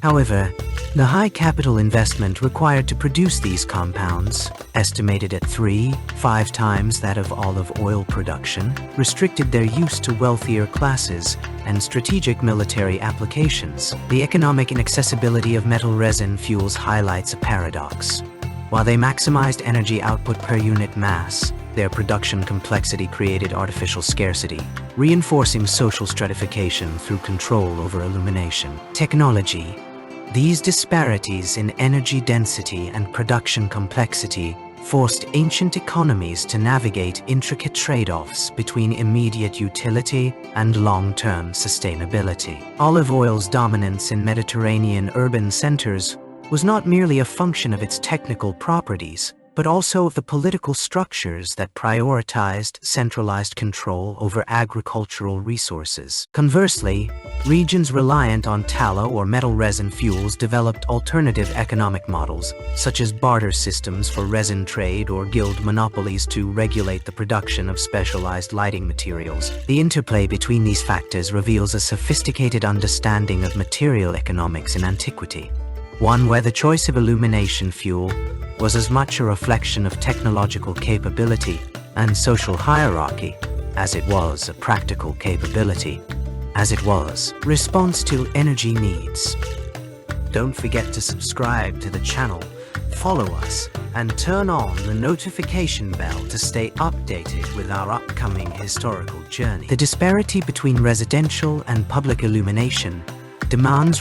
However, the high capital investment required to produce these compounds, estimated at 3-5 times that of olive oil production, restricted their use to wealthier classes and strategic military applications. The economic inaccessibility of metal resin fuels highlights a paradox. While they maximized energy output per unit mass, their production complexity created artificial scarcity, reinforcing social stratification through control over illumination. Technology. These disparities in energy density and production complexity forced ancient economies to navigate intricate trade-offs between immediate utility and long-term sustainability. Olive oil's dominance in Mediterranean urban centers was not merely a function of its technical properties, but also of the political structures that prioritized centralized control over agricultural resources. Conversely, regions reliant on tallow or metal resin fuels developed alternative economic models, such as barter systems for resin trade or guild monopolies to regulate the production of specialized lighting materials. The interplay between these factors reveals a sophisticated understanding of material economics in antiquity, one where the choice of illumination fuel was as much a reflection of technological capability and social hierarchy as it was a practical capability, as it was response to energy needs. Don't forget to subscribe to the channel, follow us, and turn on the notification bell to stay updated with our upcoming historical journey. The disparity between residential and public illumination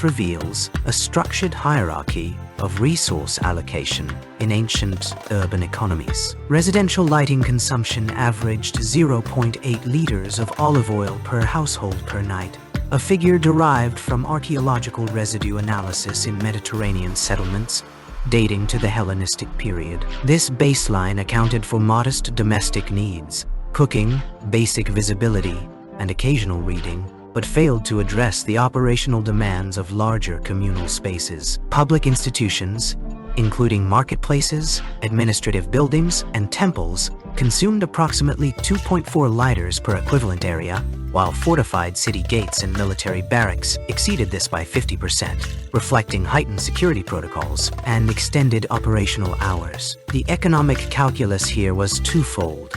reveals a structured hierarchy of resource allocation in ancient urban economies. Residential lighting consumption averaged 0.8 liters of olive oil per household per night, a figure derived from archaeological residue analysis in Mediterranean settlements dating to the Hellenistic period. This baseline accounted for modest domestic needs, cooking, basic visibility, and occasional reading, but failed to address the operational demands of larger communal spaces. Public institutions, including marketplaces, administrative buildings, and temples, consumed approximately 2.4 liters per equivalent area, while fortified city gates and military barracks exceeded this by 50%, reflecting heightened security protocols and extended operational hours. The economic calculus here was twofold.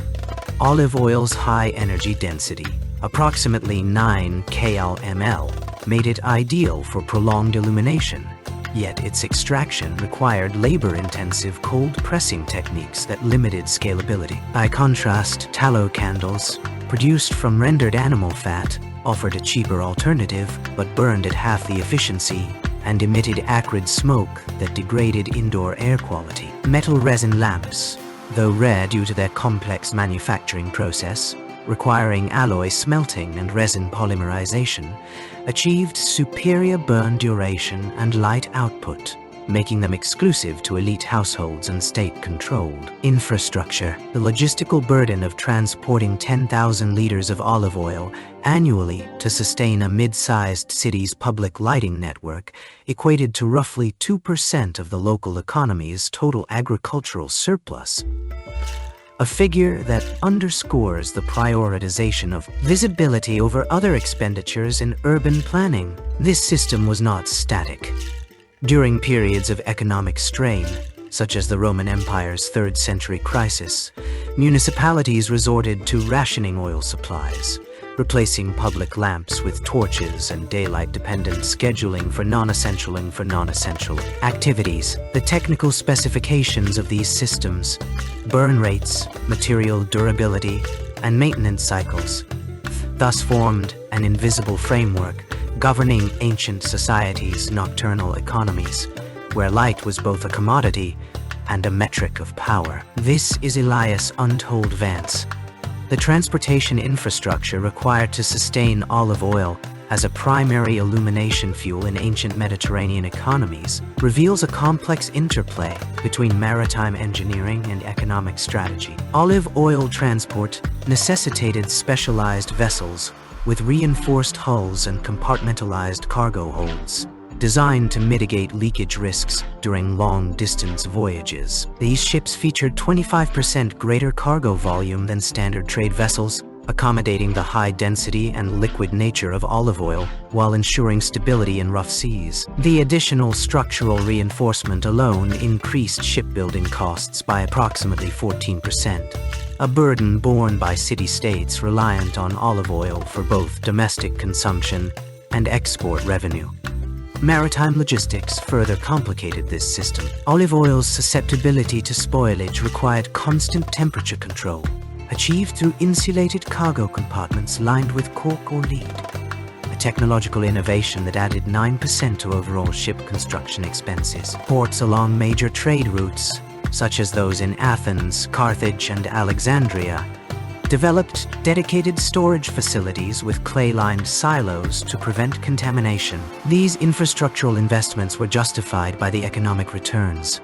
Olive oil's high energy density, approximately 9 kL/ml, made it ideal for prolonged illumination, yet its extraction required labor-intensive cold pressing techniques that limited scalability. By contrast, tallow candles, produced from rendered animal fat, offered a cheaper alternative but burned at half the efficiency and emitted acrid smoke that degraded indoor air quality. Metal-resin lamps, though rare due to their complex manufacturing process, requiring alloy smelting and resin polymerization, achieved superior burn duration and light output, making them exclusive to elite households and state-controlled. Infrastructure. The logistical burden of transporting 10,000 liters of olive oil annually to sustain a mid-sized city's public lighting network equated to roughly 2% of the local economy's total agricultural surplus. A figure that underscores the prioritization of visibility over other expenditures in urban planning. This system was not static. During periods of economic strain, such as the Roman Empire's 3rd century crisis, municipalities resorted to rationing oil supplies, replacing public lamps with torches and daylight-dependent scheduling for non-essential activities. The technical specifications of these systems, burn rates, material durability, and maintenance cycles, thus formed an invisible framework governing ancient societies' nocturnal economies, where light was both a commodity and a metric of power. This is Elias Untold Vance. The transportation infrastructure required to sustain olive oil as a primary illumination fuel in ancient Mediterranean economies reveals a complex interplay between maritime engineering and economic strategy. Olive oil transport necessitated specialized vessels with reinforced hulls and compartmentalized cargo holds, designed to mitigate leakage risks during long-distance voyages. These ships featured 25% greater cargo volume than standard trade vessels, accommodating the high density and liquid nature of olive oil while ensuring stability in rough seas. The additional structural reinforcement alone increased shipbuilding costs by approximately 14%, a burden borne by city-states reliant on olive oil for both domestic consumption and export revenue. Maritime logistics further complicated this system. Olive oil's susceptibility to spoilage required constant temperature control, achieved through insulated cargo compartments lined with cork or lead, a technological innovation that added 9% to overall ship construction expenses. Ports along major trade routes, such as those in Athens, Carthage, and Alexandria, developed dedicated storage facilities with clay-lined silos to prevent contamination. These infrastructural investments were justified by the economic returns.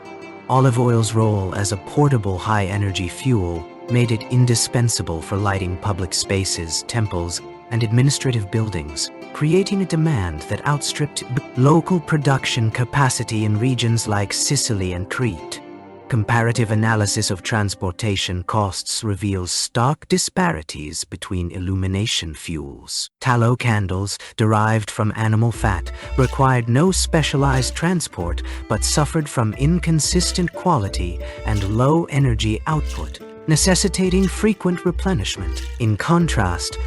Olive oil's role as a portable high-energy fuel made it indispensable for lighting public spaces, temples, and administrative buildings, creating a demand that outstripped local production capacity in regions like Sicily and Crete. Comparative analysis of transportation costs reveals stark disparities between illumination fuels. Tallow candles, derived from animal fat, required no specialized transport but suffered from inconsistent quality and low energy output, necessitating frequent replenishment. In contrast,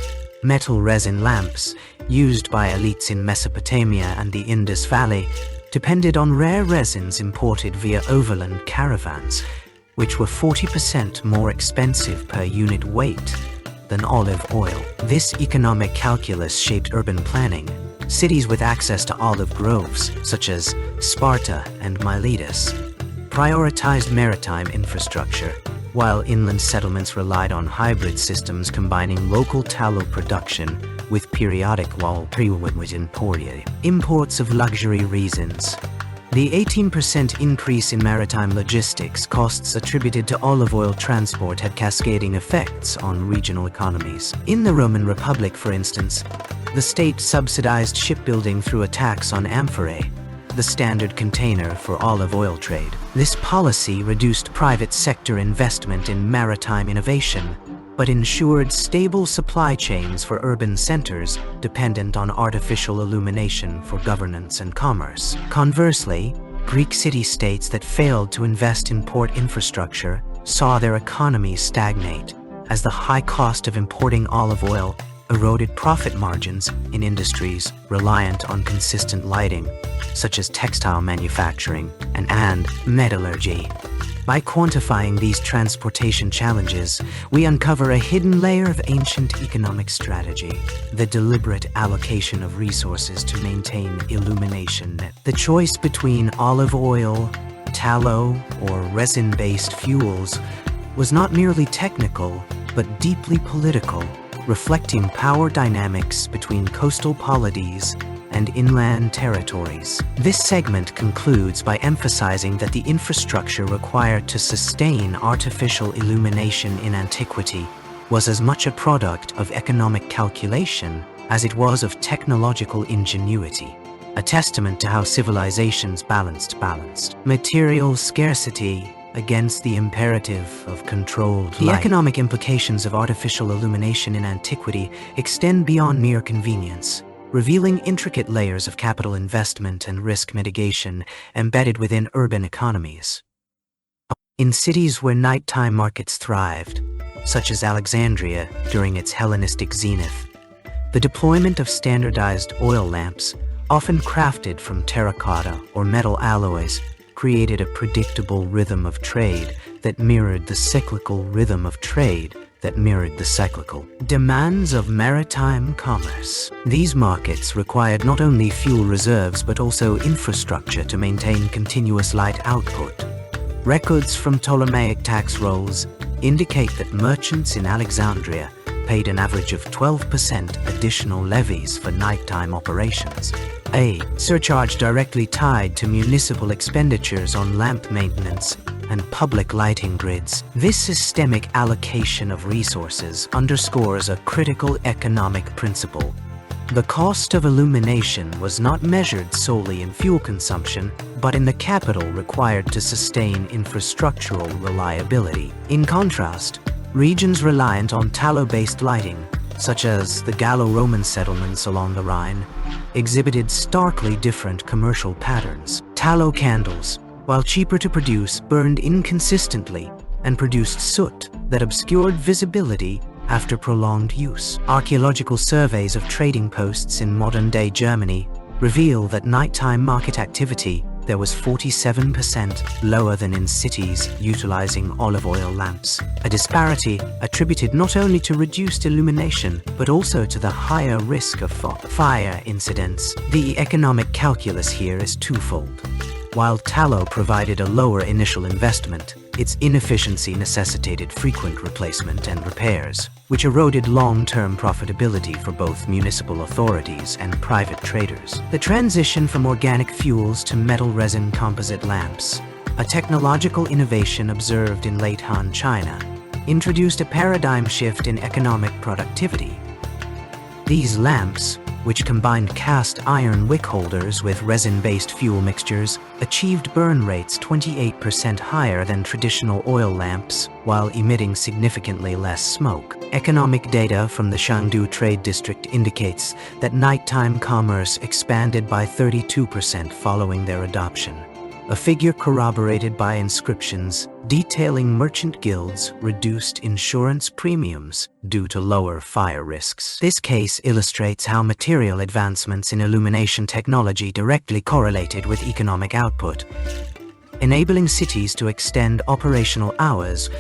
metal-resin lamps, used by elites in Mesopotamia and the Indus Valley, depended on rare resins imported via overland caravans, which were 40% more expensive per unit weight than olive oil. This economic calculus shaped urban planning. Cities with access to olive groves, such as Sparta and Miletus, prioritized maritime infrastructure, while inland settlements relied on hybrid systems combining local tallow production with periodic imports of luxury resins. The 18% increase in maritime logistics costs attributed to olive oil transport had cascading effects on regional economies. In the Roman Republic, for instance, the state subsidized shipbuilding through a tax on amphorae, the standard container for olive oil trade. This policy reduced private sector investment in maritime innovation, but ensured stable supply chains for urban centers dependent on artificial illumination for governance and commerce. Conversely, Greek city-states that failed to invest in port infrastructure saw their economies stagnate, as the high cost of importing olive oil eroded profit margins in industries reliant on consistent lighting, such as textile manufacturing and metallurgy. By quantifying these transportation challenges, we uncover a hidden layer of ancient economic strategy, the deliberate allocation of resources to maintain illumination. The choice between olive oil, tallow, or resin-based fuels was not merely technical, but deeply political, reflecting power dynamics between coastal polities and inland territories. This segment concludes by emphasizing that the infrastructure required to sustain artificial illumination in antiquity was as much a product of economic calculation as it was of technological ingenuity, a testament to how civilizations balanced material scarcity against the imperative of controlled light. The economic implications of artificial illumination in antiquity extend beyond mere convenience, revealing intricate layers of capital investment and risk mitigation embedded within urban economies. In cities where nighttime markets thrived, such as Alexandria during its Hellenistic zenith, the deployment of standardized oil lamps, often crafted from terracotta or metal alloys, created a predictable rhythm of trade that mirrored the cyclical rhythm of trade that mirrored the cyclical demands of maritime commerce. These markets required not only fuel reserves but also infrastructure to maintain continuous light output. Records from Ptolemaic tax rolls indicate that merchants in Alexandria paid an average of 12% additional levies for nighttime operations, a surcharge directly tied to municipal expenditures on lamp maintenance and public lighting grids. This systemic allocation of resources underscores a critical economic principle. The cost of illumination was not measured solely in fuel consumption, but in the capital required to sustain infrastructural reliability. In contrast, regions reliant on tallow-based lighting, such as the Gallo-Roman settlements along the Rhine, exhibited starkly different commercial patterns. Tallow candles, while cheaper to produce, burned inconsistently and produced soot that obscured visibility after prolonged use. Archaeological surveys of trading posts in modern-day Germany reveal that nighttime market activity there was 47% lower than in cities utilizing olive oil lamps, a disparity attributed not only to reduced illumination but also to the higher risk of fire incidents. The economic calculus here is twofold. While tallow provided a lower initial investment, its inefficiency necessitated frequent replacement and repairs, which eroded long-term profitability for both municipal authorities and private traders. The transition from organic fuels to metal-resin composite lamps, a technological innovation observed in late Han China, introduced a paradigm shift in economic productivity. These lamps, which combined cast iron wick holders with resin-based fuel mixtures, achieved burn rates 28% higher than traditional oil lamps while emitting significantly less smoke. Economic data from the Chengdu Trade District indicates that nighttime commerce expanded by 32% following their adoption, a figure corroborated by inscriptions detailing merchant guilds reduced insurance premiums due to lower fire risks. This case illustrates how material advancements in illumination technology directly correlated with economic output, enabling cities to extend operational hours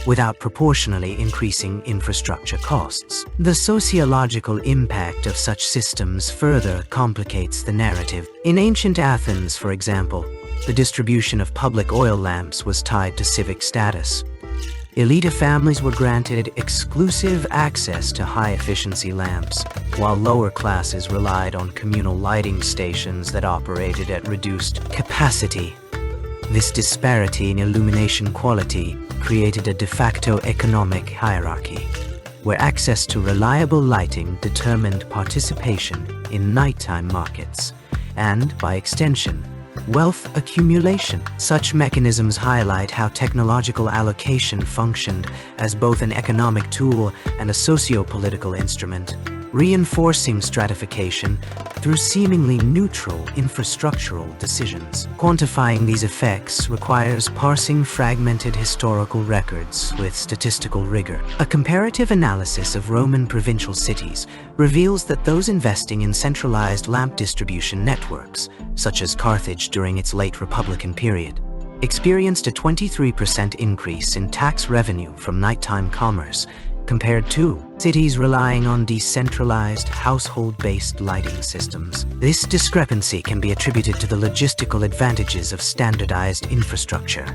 without proportionally increasing infrastructure costs. The sociological impact of such systems further complicates the narrative. In ancient Athens, for example, the distribution of public oil lamps was tied to civic status. Elite families were granted exclusive access to high-efficiency lamps, while lower classes relied on communal lighting stations that operated at reduced capacity. This disparity in illumination quality created a de facto economic hierarchy, where access to reliable lighting determined participation in nighttime markets, and, by extension, wealth accumulation. Such mechanisms highlight how technological allocation functioned as both an economic tool and a socio-political instrument, reinforcing stratification through seemingly neutral infrastructural decisions. Quantifying these effects requires parsing fragmented historical records with statistical rigor. A comparative analysis of Roman provincial cities reveals that those investing in centralized lamp distribution networks, such as Carthage during its late Republican period, experienced a 23% increase in tax revenue from nighttime commerce, compared to cities relying on decentralized, household-based lighting systems. This discrepancy can be attributed to the logistical advantages of standardized infrastructure.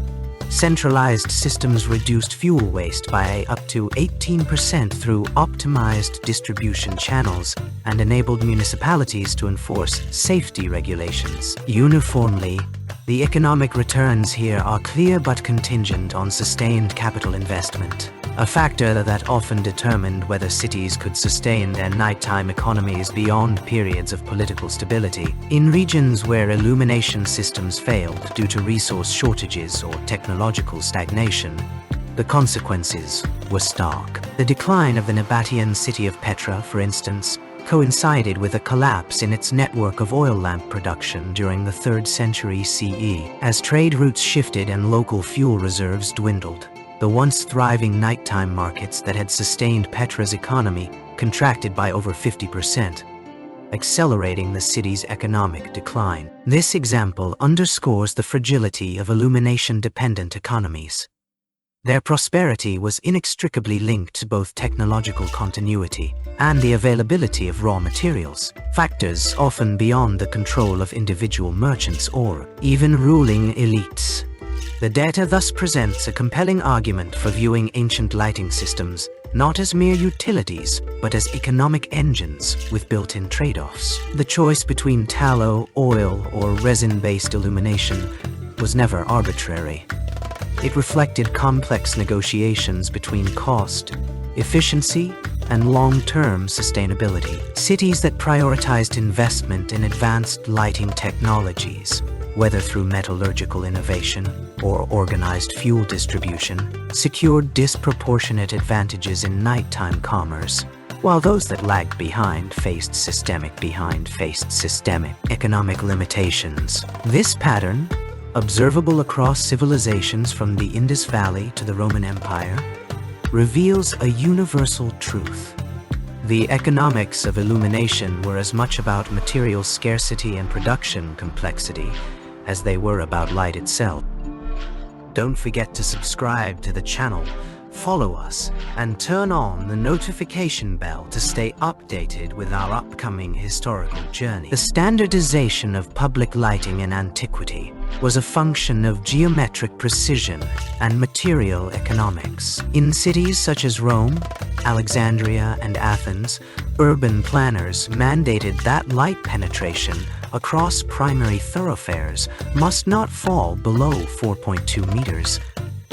Centralized systems reduced fuel waste by up to 18% through optimized distribution channels and enabled municipalities to enforce safety regulations uniformly. The economic returns here are clear but contingent on sustained capital investment, a factor that often determined whether cities could sustain their nighttime economies beyond periods of political stability. In regions where illumination systems failed due to resource shortages or technological stagnation, the consequences were stark. The decline of the Nabatean city of Petra, for instance, coincided with a collapse in its network of oil lamp production during the 3rd century CE. As trade routes shifted and local fuel reserves dwindled, the once thriving nighttime markets that had sustained Petra's economy contracted by over 50%, accelerating the city's economic decline. This example underscores the fragility of illumination-dependent economies. Their prosperity was inextricably linked to both technological continuity and the availability of raw materials, factors often beyond the control of individual merchants or even ruling elites. The data thus presents a compelling argument for viewing ancient lighting systems not as mere utilities, but as economic engines with built-in trade-offs. The choice between tallow, oil, or resin-based illumination was never arbitrary. It reflected complex negotiations between cost, efficiency, and long-term sustainability. Cities that prioritized investment in advanced lighting technologies, whether through metallurgical innovation or organized fuel distribution, secured disproportionate advantages in nighttime commerce, while those that lagged behind faced systemic economic limitations. This pattern, observable across civilizations from the Indus Valley to the Roman Empire, reveals a universal truth. The economics of illumination were as much about material scarcity and production complexity as they were about light itself. Don't forget to subscribe to the channel, follow us, and turn on the notification bell to stay updated with our upcoming historical journey. The standardization of public lighting in antiquity was a function of geometric precision and material economics. In cities such as Rome, Alexandria, and Athens, urban planners mandated that light penetration across primary thoroughfares must not fall below 4.2 meters,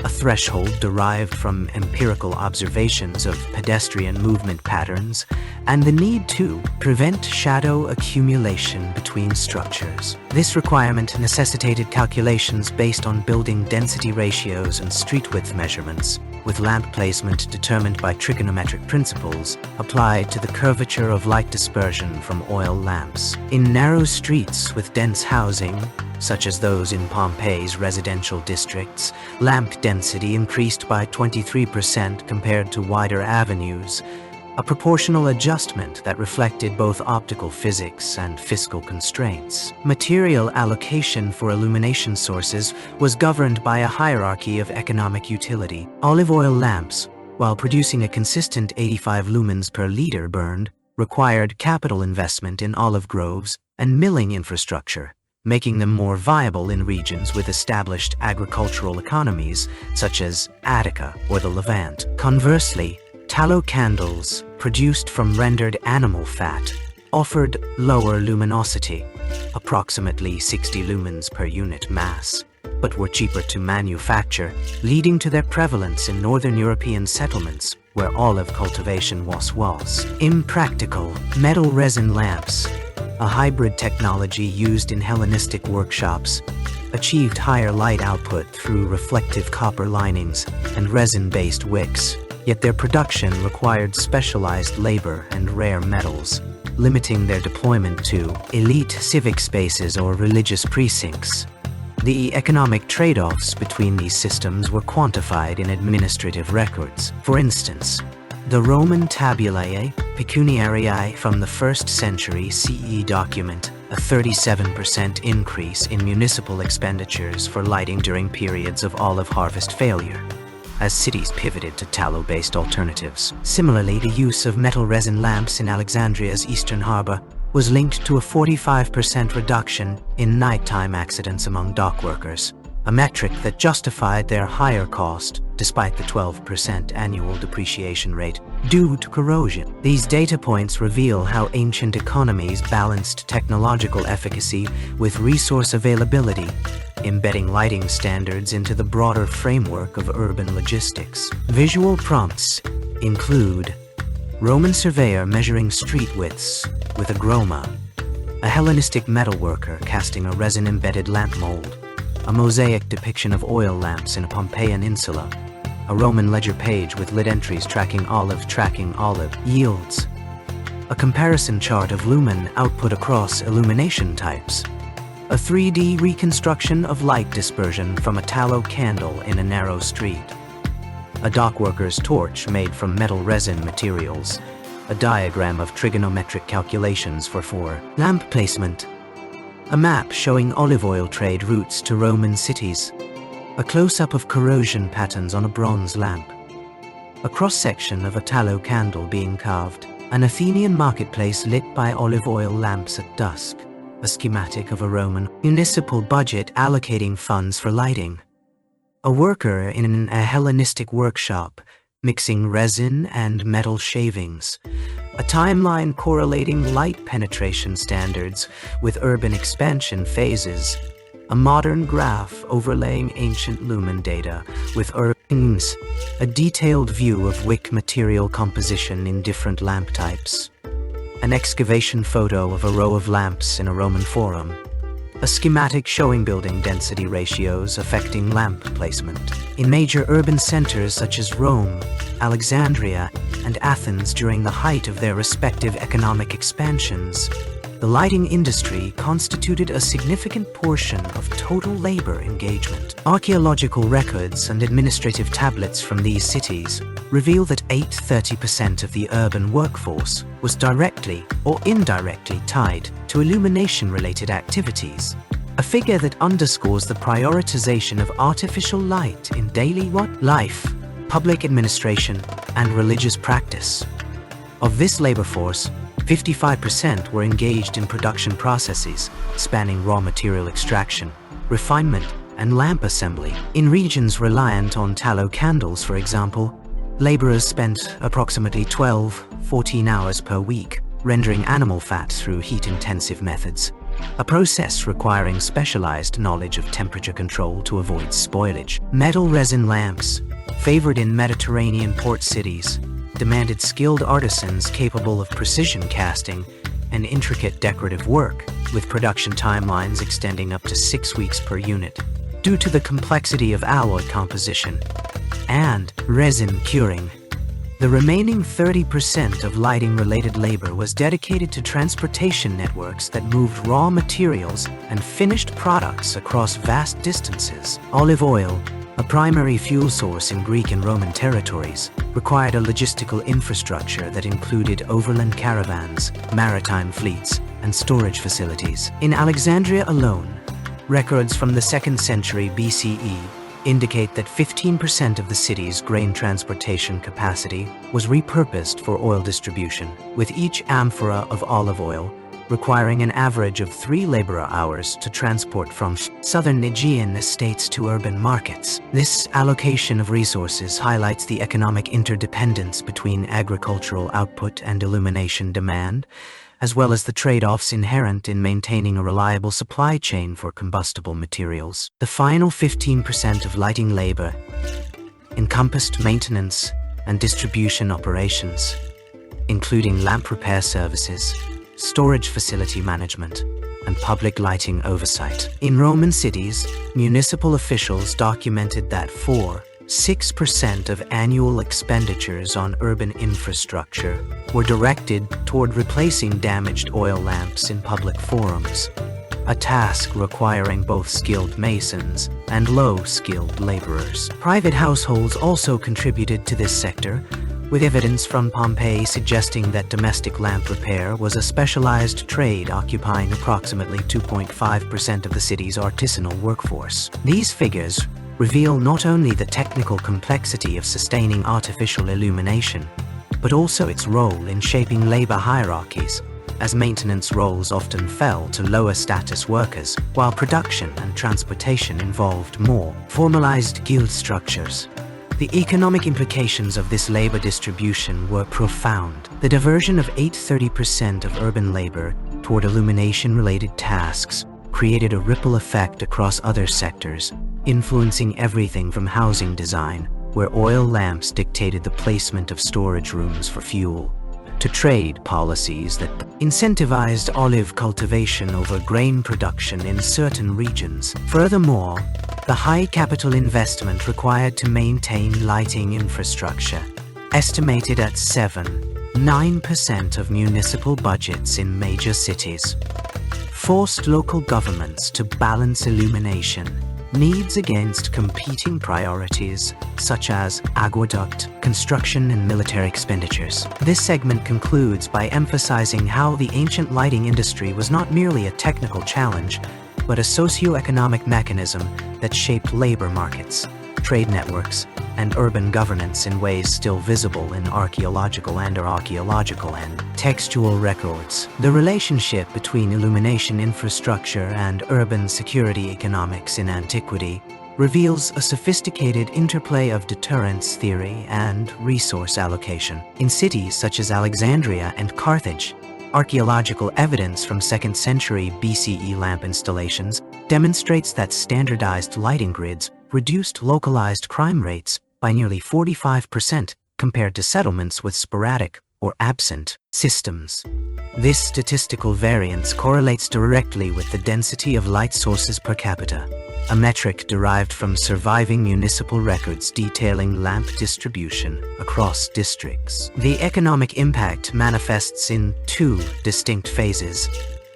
a threshold derived from empirical observations of pedestrian movement patterns and the need to prevent shadow accumulation between structures. This requirement necessitated calculations based on building density ratios and street width measurements, with lamp placement determined by trigonometric principles applied to the curvature of light dispersion from oil lamps. In narrow streets with dense housing, such as those in Pompeii's residential districts, lamp density increased by 23% compared to wider avenues, a proportional adjustment that reflected both optical physics and fiscal constraints. Material allocation for illumination sources was governed by a hierarchy of economic utility. Olive oil lamps, while producing a consistent 85 lumens per liter burned, required capital investment in olive groves and milling infrastructure, making them more viable in regions with established agricultural economies, such as Attica or the Levant. Conversely, tallow candles, produced from rendered animal fat, offered lower luminosity, approximately 60 lumens per unit mass, but were cheaper to manufacture, leading to their prevalence in northern European settlements where olive cultivation was impractical. Metal-resin lamps, a hybrid technology used in Hellenistic workshops, achieved higher light output through reflective copper linings and resin-based wicks, yet their production required specialized labor and rare metals, limiting their deployment to elite civic spaces or religious precincts. The economic trade-offs between these systems were quantified in administrative records. For instance, the Roman tabulae pecuniariae from the 1st century CE document a 37% increase in municipal expenditures for lighting during periods of olive harvest failure, as cities pivoted to tallow-based alternatives. Similarly, the use of metal-resin lamps in Alexandria's eastern harbor was linked to a 45% reduction in nighttime accidents among dock workers, a metric that justified their higher cost despite the 12% annual depreciation rate due to corrosion. These data points reveal how ancient economies balanced technological efficacy with resource availability, embedding lighting standards into the broader framework of urban logistics. Visual prompts include Roman surveyor measuring street widths with a groma, a Hellenistic metalworker casting a resin-embedded lamp mold, a mosaic depiction of oil lamps in a Pompeian insula, a Roman ledger page with lit entries tracking olive yields, a comparison chart of lumen output across illumination types, a 3D reconstruction of light dispersion from a tallow candle in a narrow street, a dockworker's torch made from metal resin materials, a diagram of trigonometric calculations for lamp placement, a map showing olive oil trade routes to Roman cities, a close-up of corrosion patterns on a bronze lamp, a cross-section of a tallow candle being carved, an Athenian marketplace lit by olive oil lamps at dusk, a schematic of a Roman municipal budget allocating funds for lighting, a worker in a Hellenistic workshop mixing resin and metal shavings, a timeline correlating light penetration standards with urban expansion phases, a modern graph overlaying ancient lumen data with earnings, a detailed view of wick material composition in different lamp types, an excavation photo of a row of lamps in a Roman forum, a schematic showing building density ratios affecting lamp placement. In major urban centers such as Rome, Alexandria, and Athens during the height of their respective economic expansions, the lighting industry constituted a significant portion of total labor engagement. Archaeological records and administrative tablets from these cities reveal that 30% of the urban workforce was directly or indirectly tied to illumination-related activities, a figure that underscores the prioritization of artificial light in daily life, public administration, and religious practice. Of this labor force, 55% were engaged in production processes spanning raw material extraction, refinement, and lamp assembly. In regions reliant on tallow candles, for example, laborers spent approximately 14 hours per week rendering animal fat through heat-intensive methods, a process requiring specialized knowledge of temperature control to avoid spoilage. Metal resin lamps, favored in Mediterranean port cities, demanded skilled artisans capable of precision casting and intricate decorative work, with production timelines extending up to 6 weeks per unit. Due to the complexity of alloy composition and resin curing, the remaining 30% of lighting-related labor was dedicated to transportation networks that moved raw materials and finished products across vast distances. Olive oil, a primary fuel source in Greek and Roman territories, required a logistical infrastructure that included overland caravans, maritime fleets, and storage facilities. In Alexandria alone, records from the 2nd century BCE indicate that 15% of the city's grain transportation capacity was repurposed for oil distribution, with each amphora of olive oil requiring an average of 3 labor hours to transport from southern Aegean estates to urban markets. This allocation of resources highlights the economic interdependence between agricultural output and illumination demand, as well as the trade-offs inherent in maintaining a reliable supply chain for combustible materials. The final 15% of lighting labor encompassed maintenance and distribution operations, including lamp repair services, storage facility management, and public lighting oversight. In Roman cities, municipal officials documented that 6% of annual expenditures on urban infrastructure were directed toward replacing damaged oil lamps in public forums, a task requiring both skilled masons and low-skilled laborers. Private households also contributed to this sector, with evidence from Pompeii suggesting that domestic lamp repair was a specialized trade occupying approximately 2.5% of the city's artisanal workforce. These figures reveal not only the technical complexity of sustaining artificial illumination, but also its role in shaping labor hierarchies, as maintenance roles often fell to lower status workers, while production and transportation involved more formalized guild structures. The economic implications of this labor distribution were profound. The diversion of 30% of urban labor toward illumination-related tasks created a ripple effect across other sectors, influencing everything from housing design, where oil lamps dictated the placement of storage rooms for fuel, to trade policies that incentivized olive cultivation over grain production in certain regions. Furthermore, the high capital investment required to maintain lighting infrastructure, estimated at 9% of municipal budgets in major cities, forced local governments to balance illumination needs against competing priorities such as aqueduct, construction, and military expenditures. This segment concludes by emphasizing how the ancient lighting industry was not merely a technical challenge, but a socio-economic mechanism that shaped labor markets, trade networks, and urban governance in ways still visible in archaeological and textual records. The relationship between illumination infrastructure and urban security economics in antiquity reveals a sophisticated interplay of deterrence theory and resource allocation. In cities such as Alexandria and Carthage, archaeological evidence from 2nd century BCE lamp installations demonstrates that standardized lighting grids reduced localized crime rates by nearly 45% compared to settlements with sporadic or absent systems. This statistical variance correlates directly with the density of light sources per capita, a metric derived from surviving municipal records detailing lamp distribution across districts. The economic impact manifests in two distinct phases: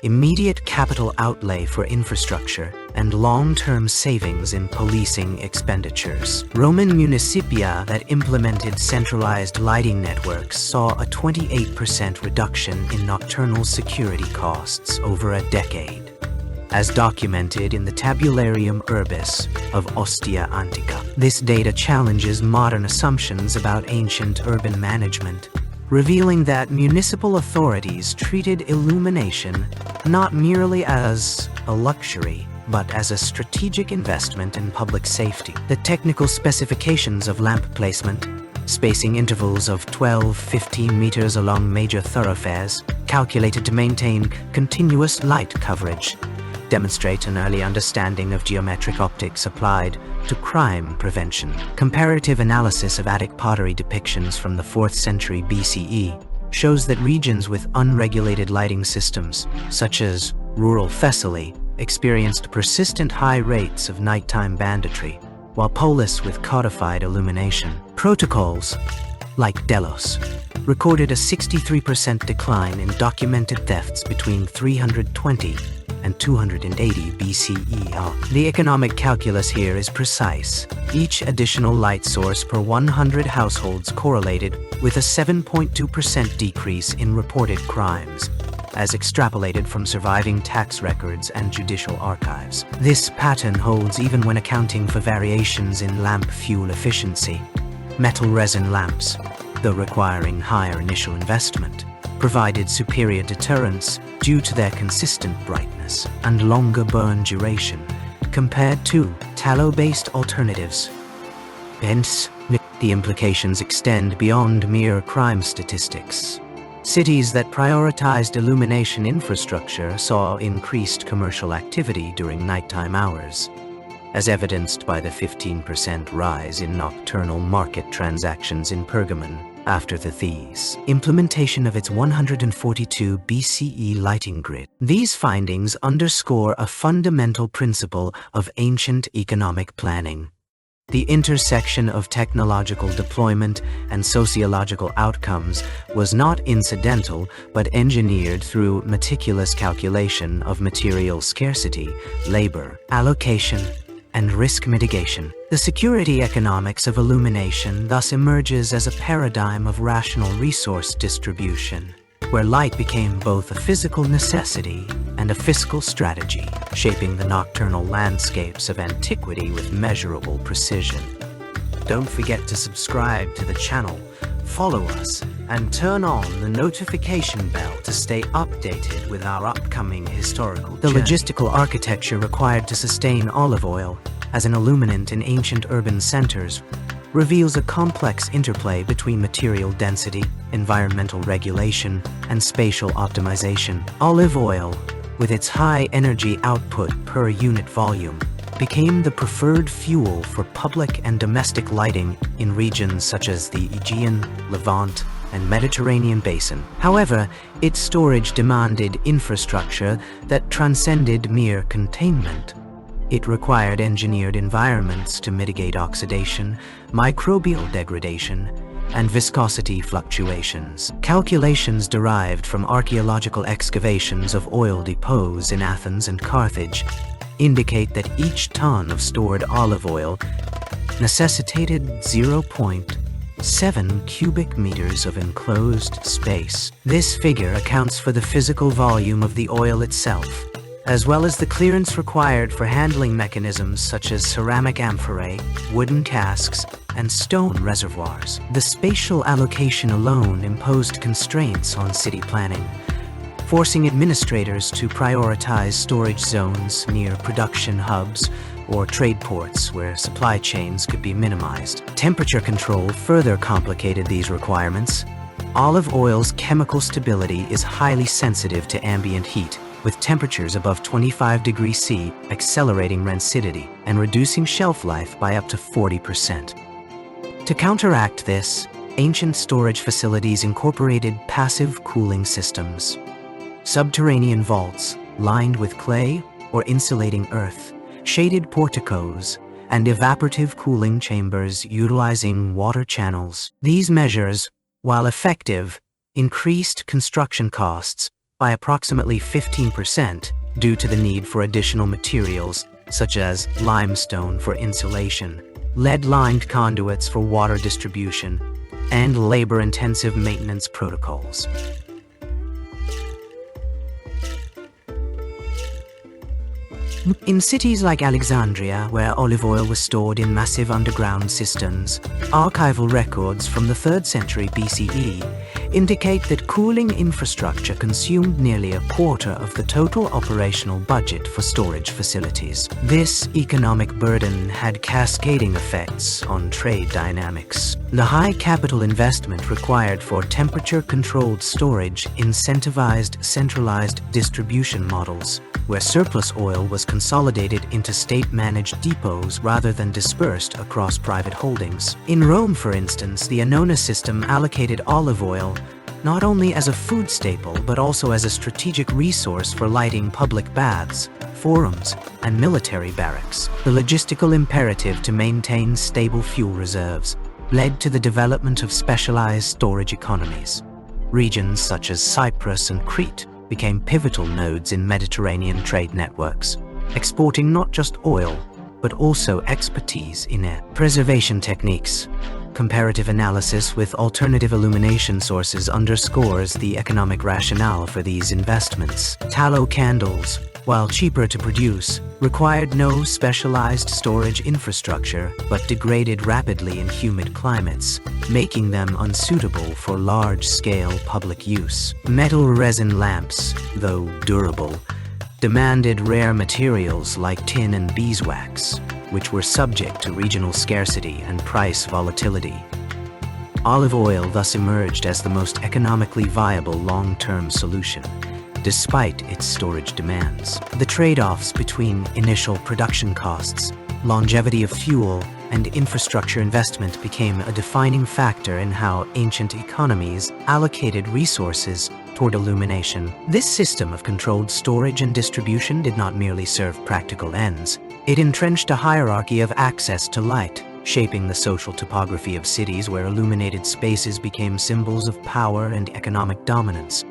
immediate capital outlay for infrastructure and long-term savings in policing expenditures. Roman municipia that implemented centralized lighting networks saw a 28% reduction in nocturnal security costs over a decade, as documented in the Tabularium Urbis of Ostia Antica. This data challenges modern assumptions about ancient urban management, revealing that municipal authorities treated illumination not merely as a luxury, but as a strategic investment in public safety. The technical specifications of lamp placement, spacing intervals of 12-15 meters along major thoroughfares, calculated to maintain continuous light coverage, demonstrate an early understanding of geometric optics applied to crime prevention. Comparative analysis of Attic pottery depictions from the 4th century BCE shows that regions with unregulated lighting systems, such as rural Thessaly, experienced persistent high rates of nighttime banditry, while polis with codified illumination protocols, like Delos, recorded a 63% decline in documented thefts between 320 and 280 BCE. The economic calculus here is precise. Each additional light source per 100 households correlated with a 7.2% decrease in reported crimes, as extrapolated from surviving tax records and judicial archives. This pattern holds even when accounting for variations in lamp fuel efficiency. Metal-resin lamps, though requiring higher initial investment, provided superior deterrence due to their consistent brightness and longer burn duration compared to tallow-based alternatives. Hence, the implications extend beyond mere crime statistics. Cities that prioritized illumination infrastructure saw increased commercial activity during nighttime hours, as evidenced by the 15% rise in nocturnal market transactions in Pergamon after the Theiss implementation of its 142 BCE lighting grid. These findings underscore a fundamental principle of ancient economic planning. The intersection of technological deployment and sociological outcomes was not incidental, but engineered through meticulous calculation of material scarcity, labor, allocation, and risk mitigation. The security economics of illumination thus emerges as a paradigm of rational resource distribution, where light became both a physical necessity and a fiscal strategy, shaping the nocturnal landscapes of antiquity with measurable precision. Don't forget to subscribe to the channel, follow us, and turn on the notification bell to stay updated with our upcoming historical journey. The logistical architecture required to sustain olive oil as an illuminant in ancient urban centers reveals a complex interplay between material density, environmental regulation, and spatial optimization. Olive oil, with its high energy output per unit volume, became the preferred fuel for public and domestic lighting in regions such as the Aegean, Levant, and Mediterranean basin. However, its storage demanded infrastructure that transcended mere containment. It required engineered environments to mitigate oxidation, microbial degradation, and viscosity fluctuations. Calculations derived from archaeological excavations of oil depots in Athens and Carthage indicate that each ton of stored olive oil necessitated 0.7 cubic meters of enclosed space. This figure accounts for the physical volume of the oil itself, as well as the clearance required for handling mechanisms such as ceramic amphorae, wooden casks, and stone reservoirs. The spatial allocation alone imposed constraints on city planning, forcing administrators to prioritize storage zones near production hubs or trade ports where supply chains could be minimized. Temperature control further complicated these requirements. Olive oil's chemical stability is highly sensitive to ambient heat, with temperatures above 25 degrees C accelerating rancidity and reducing shelf life by up to 40%. To counteract this, ancient storage facilities incorporated passive cooling systems. Subterranean vaults lined with clay or insulating earth, shaded porticos, and evaporative cooling chambers utilizing water channels. These measures, while effective, increased construction costs by approximately 15% due to the need for additional materials such as limestone for insulation, lead-lined conduits for water distribution, and labor-intensive maintenance protocols. In cities like Alexandria, where olive oil was stored in massive underground cisterns, archival records from the 3rd century BCE indicate that cooling infrastructure consumed nearly a quarter of the total operational budget for storage facilities. This economic burden had cascading effects on trade dynamics. The high capital investment required for temperature-controlled storage incentivized centralized distribution models, where surplus oil was consolidated into state-managed depots rather than dispersed across private holdings. In Rome, for instance, the Annona system allocated olive oil not only as a food staple but also as a strategic resource for lighting public baths, forums, and military barracks. The logistical imperative to maintain stable fuel reserves led to the development of specialized storage economies. Regions such as Cyprus and Crete became pivotal nodes in Mediterranean trade networks, exporting not just oil, but also expertise in air preservation techniques. Comparative analysis with alternative illumination sources underscores the economic rationale for these investments. Tallow candles, while cheaper to produce, required no specialized storage infrastructure but degraded rapidly in humid climates, making them unsuitable for large-scale public use. Metal-resin lamps, though durable, demanded rare materials like tin and beeswax, which were subject to regional scarcity and price volatility. Olive oil thus emerged as the most economically viable long-term solution, despite its storage demands. The trade-offs between initial production costs, longevity of fuel, and infrastructure investment became a defining factor in how ancient economies allocated resources toward illumination. This system of controlled storage and distribution did not merely serve practical ends. It entrenched a hierarchy of access to light, shaping the social topography of cities where illuminated spaces became symbols of power and economic dominance.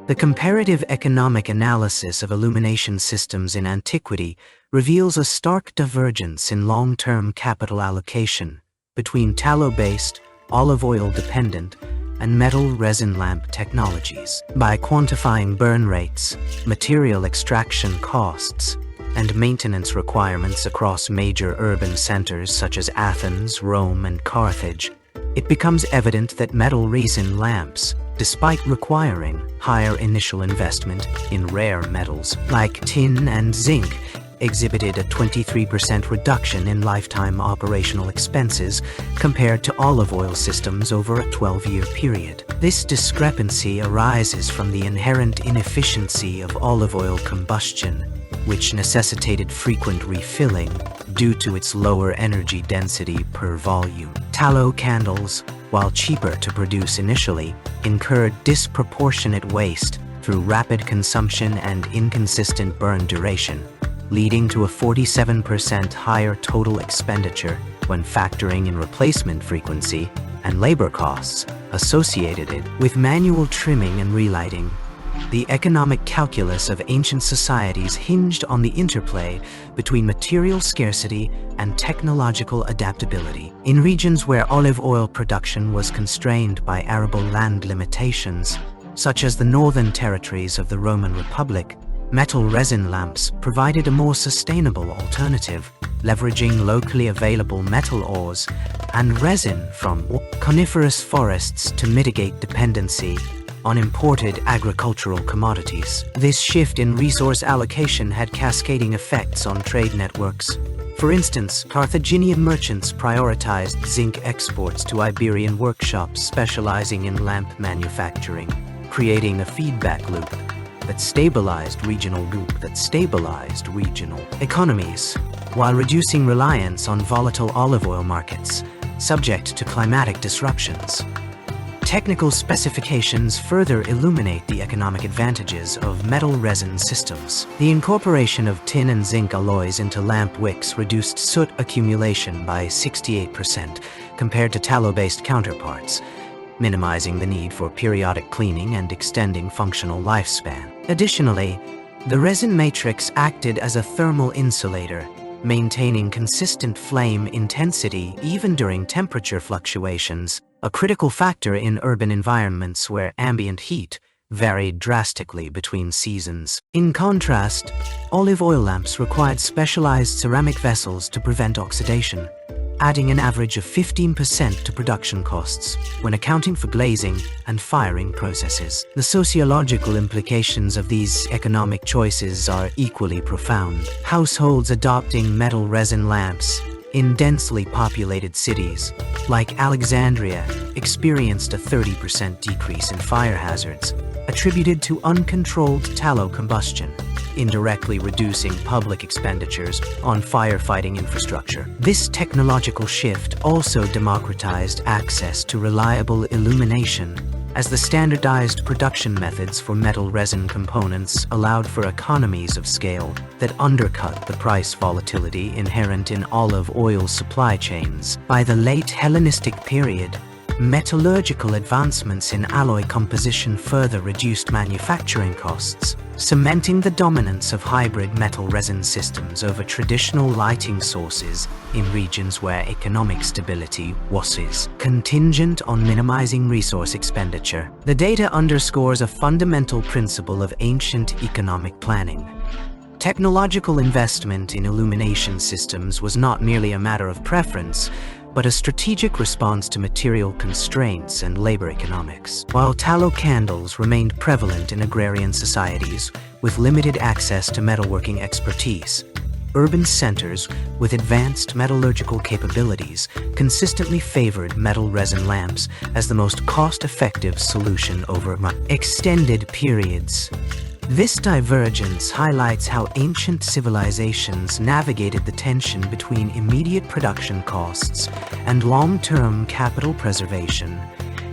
The comparative economic analysis of illumination systems in antiquity reveals a stark divergence in long-term capital allocation between tallow-based, olive oil-dependent, and metal-resin lamp technologies. By quantifying burn rates, material extraction costs, and maintenance requirements across major urban centers such as Athens, Rome, and Carthage, it becomes evident that metal-resin lamps, despite requiring higher initial investment in rare metals like tin and zinc, exhibited a 23% reduction in lifetime operational expenses compared to olive oil systems over a 12-year period. This discrepancy arises from the inherent inefficiency of olive oil combustion, which necessitated frequent refilling due to its lower energy density per volume. Tallow candles, while cheaper to produce initially, incurred disproportionate waste through rapid consumption and inconsistent burn duration, leading to a 47% higher total expenditure when factoring in replacement frequency and labor costs associated with manual trimming and relighting. The economic calculus of ancient societies hinged on the interplay between material scarcity and technological adaptability. In regions where olive oil production was constrained by arable land limitations, such as the northern territories of the Roman Republic, metal-resin lamps provided a more sustainable alternative, leveraging locally available metal ores and resin from coniferous forests to mitigate dependency on imported agricultural commodities. This shift in resource allocation had cascading effects on trade networks. For instance, Carthaginian merchants prioritized zinc exports to Iberian workshops specializing in lamp manufacturing, creating a feedback loop that stabilized regional economies, while reducing reliance on volatile olive oil markets, subject to climatic disruptions. Technical specifications further illuminate the economic advantages of metal-resin systems. The incorporation of tin and zinc alloys into lamp wicks reduced soot accumulation by 68% compared to tallow-based counterparts, minimizing the need for periodic cleaning and extending functional lifespan. Additionally, the resin matrix acted as a thermal insulator, maintaining consistent flame intensity even during temperature fluctuations, a critical factor in urban environments where ambient heat varied drastically between seasons. In contrast, olive oil lamps required specialized ceramic vessels to prevent oxidation, adding an average of 15% to production costs when accounting for glazing and firing processes. The sociological implications of these economic choices are equally profound. Households adopting metal resin lamps in densely populated cities, like Alexandria, experienced a 30% decrease in fire hazards, attributed to uncontrolled tallow combustion, indirectly reducing public expenditures on firefighting infrastructure. This technological shift also democratized access to reliable illumination, as the standardized production methods for metal resin components allowed for economies of scale that undercut the price volatility inherent in olive oil supply chains. By the late Hellenistic period, metallurgical advancements in alloy composition further reduced manufacturing costs, cementing the dominance of hybrid metal-resin systems over traditional lighting sources in regions where economic stability was contingent on minimizing resource expenditure. The data underscores a fundamental principle of ancient economic planning. Technological investment in illumination systems was not merely a matter of preference, but a strategic response to material constraints and labor economics. While tallow candles remained prevalent in agrarian societies with limited access to metalworking expertise, urban centers with advanced metallurgical capabilities consistently favored metal resin lamps as the most cost-effective solution over extended periods. This divergence highlights how ancient civilizations navigated the tension between immediate production costs and long-term capital preservation,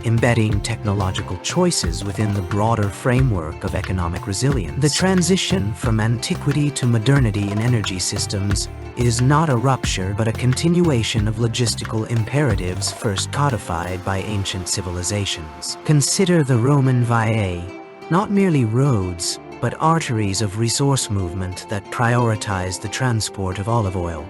embedding technological choices within the broader framework of economic resilience. The transition from antiquity to modernity in energy systems is not a rupture but a continuation of logistical imperatives first codified by ancient civilizations. Consider the Roman Viae, not merely roads, but arteries of resource movement that prioritize the transport of olive oil,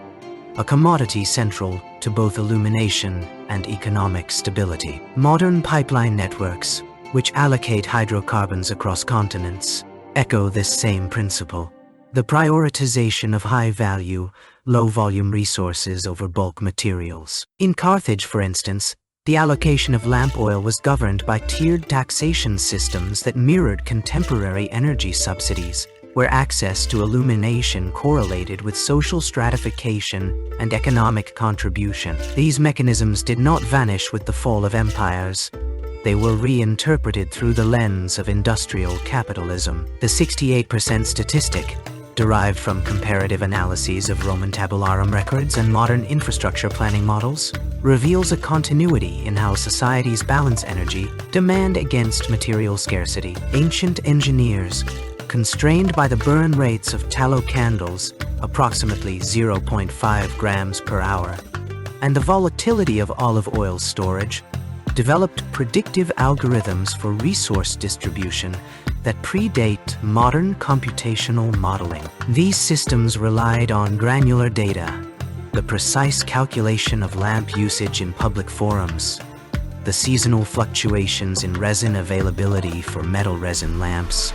a commodity central to both illumination and economic stability. Modern pipeline networks, which allocate hydrocarbons across continents, echo this same principle: the prioritization of high-value, low-volume resources over bulk materials. In Carthage, for instance, the allocation of lamp oil was governed by tiered taxation systems that mirrored contemporary energy subsidies, where access to illumination correlated with social stratification and economic contribution. These mechanisms did not vanish with the fall of empires. They were reinterpreted through the lens of industrial capitalism. The 68% statistic, derived from comparative analyses of Roman tabularum records and modern infrastructure planning models, reveals a continuity in how societies balance energy demand against material scarcity. Ancient engineers, constrained by the burn rates of tallow candles, approximately 0.5 grams per hour, and the volatility of olive oil storage, developed predictive algorithms for resource distribution that predate modern computational modeling. These systems relied on granular data, the precise calculation of lamp usage in public forums, the seasonal fluctuations in resin availability for metal-resin lamps,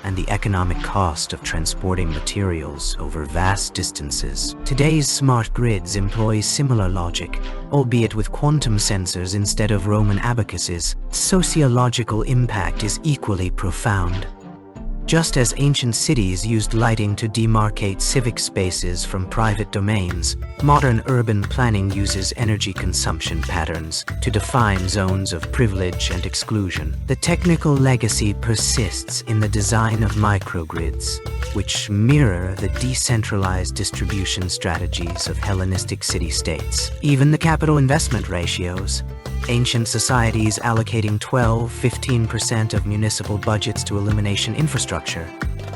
and the economic cost of transporting materials over vast distances. Today's smart grids employ similar logic, albeit with quantum sensors instead of Roman abacuses. Sociological impact is equally profound. Just as ancient cities used lighting to demarcate civic spaces from private domains, modern urban planning uses energy consumption patterns to define zones of privilege and exclusion. The technical legacy persists in the design of microgrids, which mirror the decentralized distribution strategies of Hellenistic city-states. Even the capital investment ratios, ancient societies allocating 12–15% of municipal budgets to illumination infrastructure,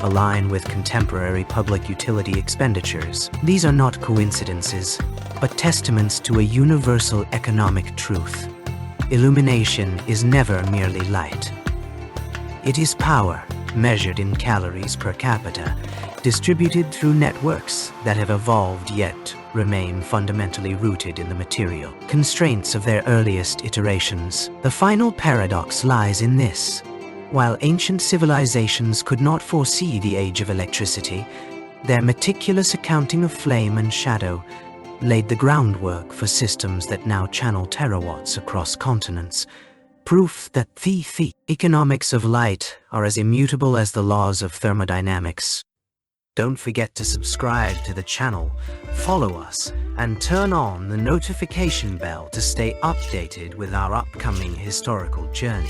align with contemporary public utility expenditures. These are not coincidences, but testaments to a universal economic truth. Illumination is never merely light. It is power, measured in calories per capita, distributed through networks that have evolved yet remain fundamentally rooted in the material constraints of their earliest iterations. The final paradox lies in this: while ancient civilizations could not foresee the age of electricity, their meticulous accounting of flame and shadow laid the groundwork for systems that now channel terawatts across continents. Proof that the economics of light are as immutable as the laws of thermodynamics. Don't forget to subscribe to the channel, follow us, and turn on the notification bell to stay updated with our upcoming historical journey.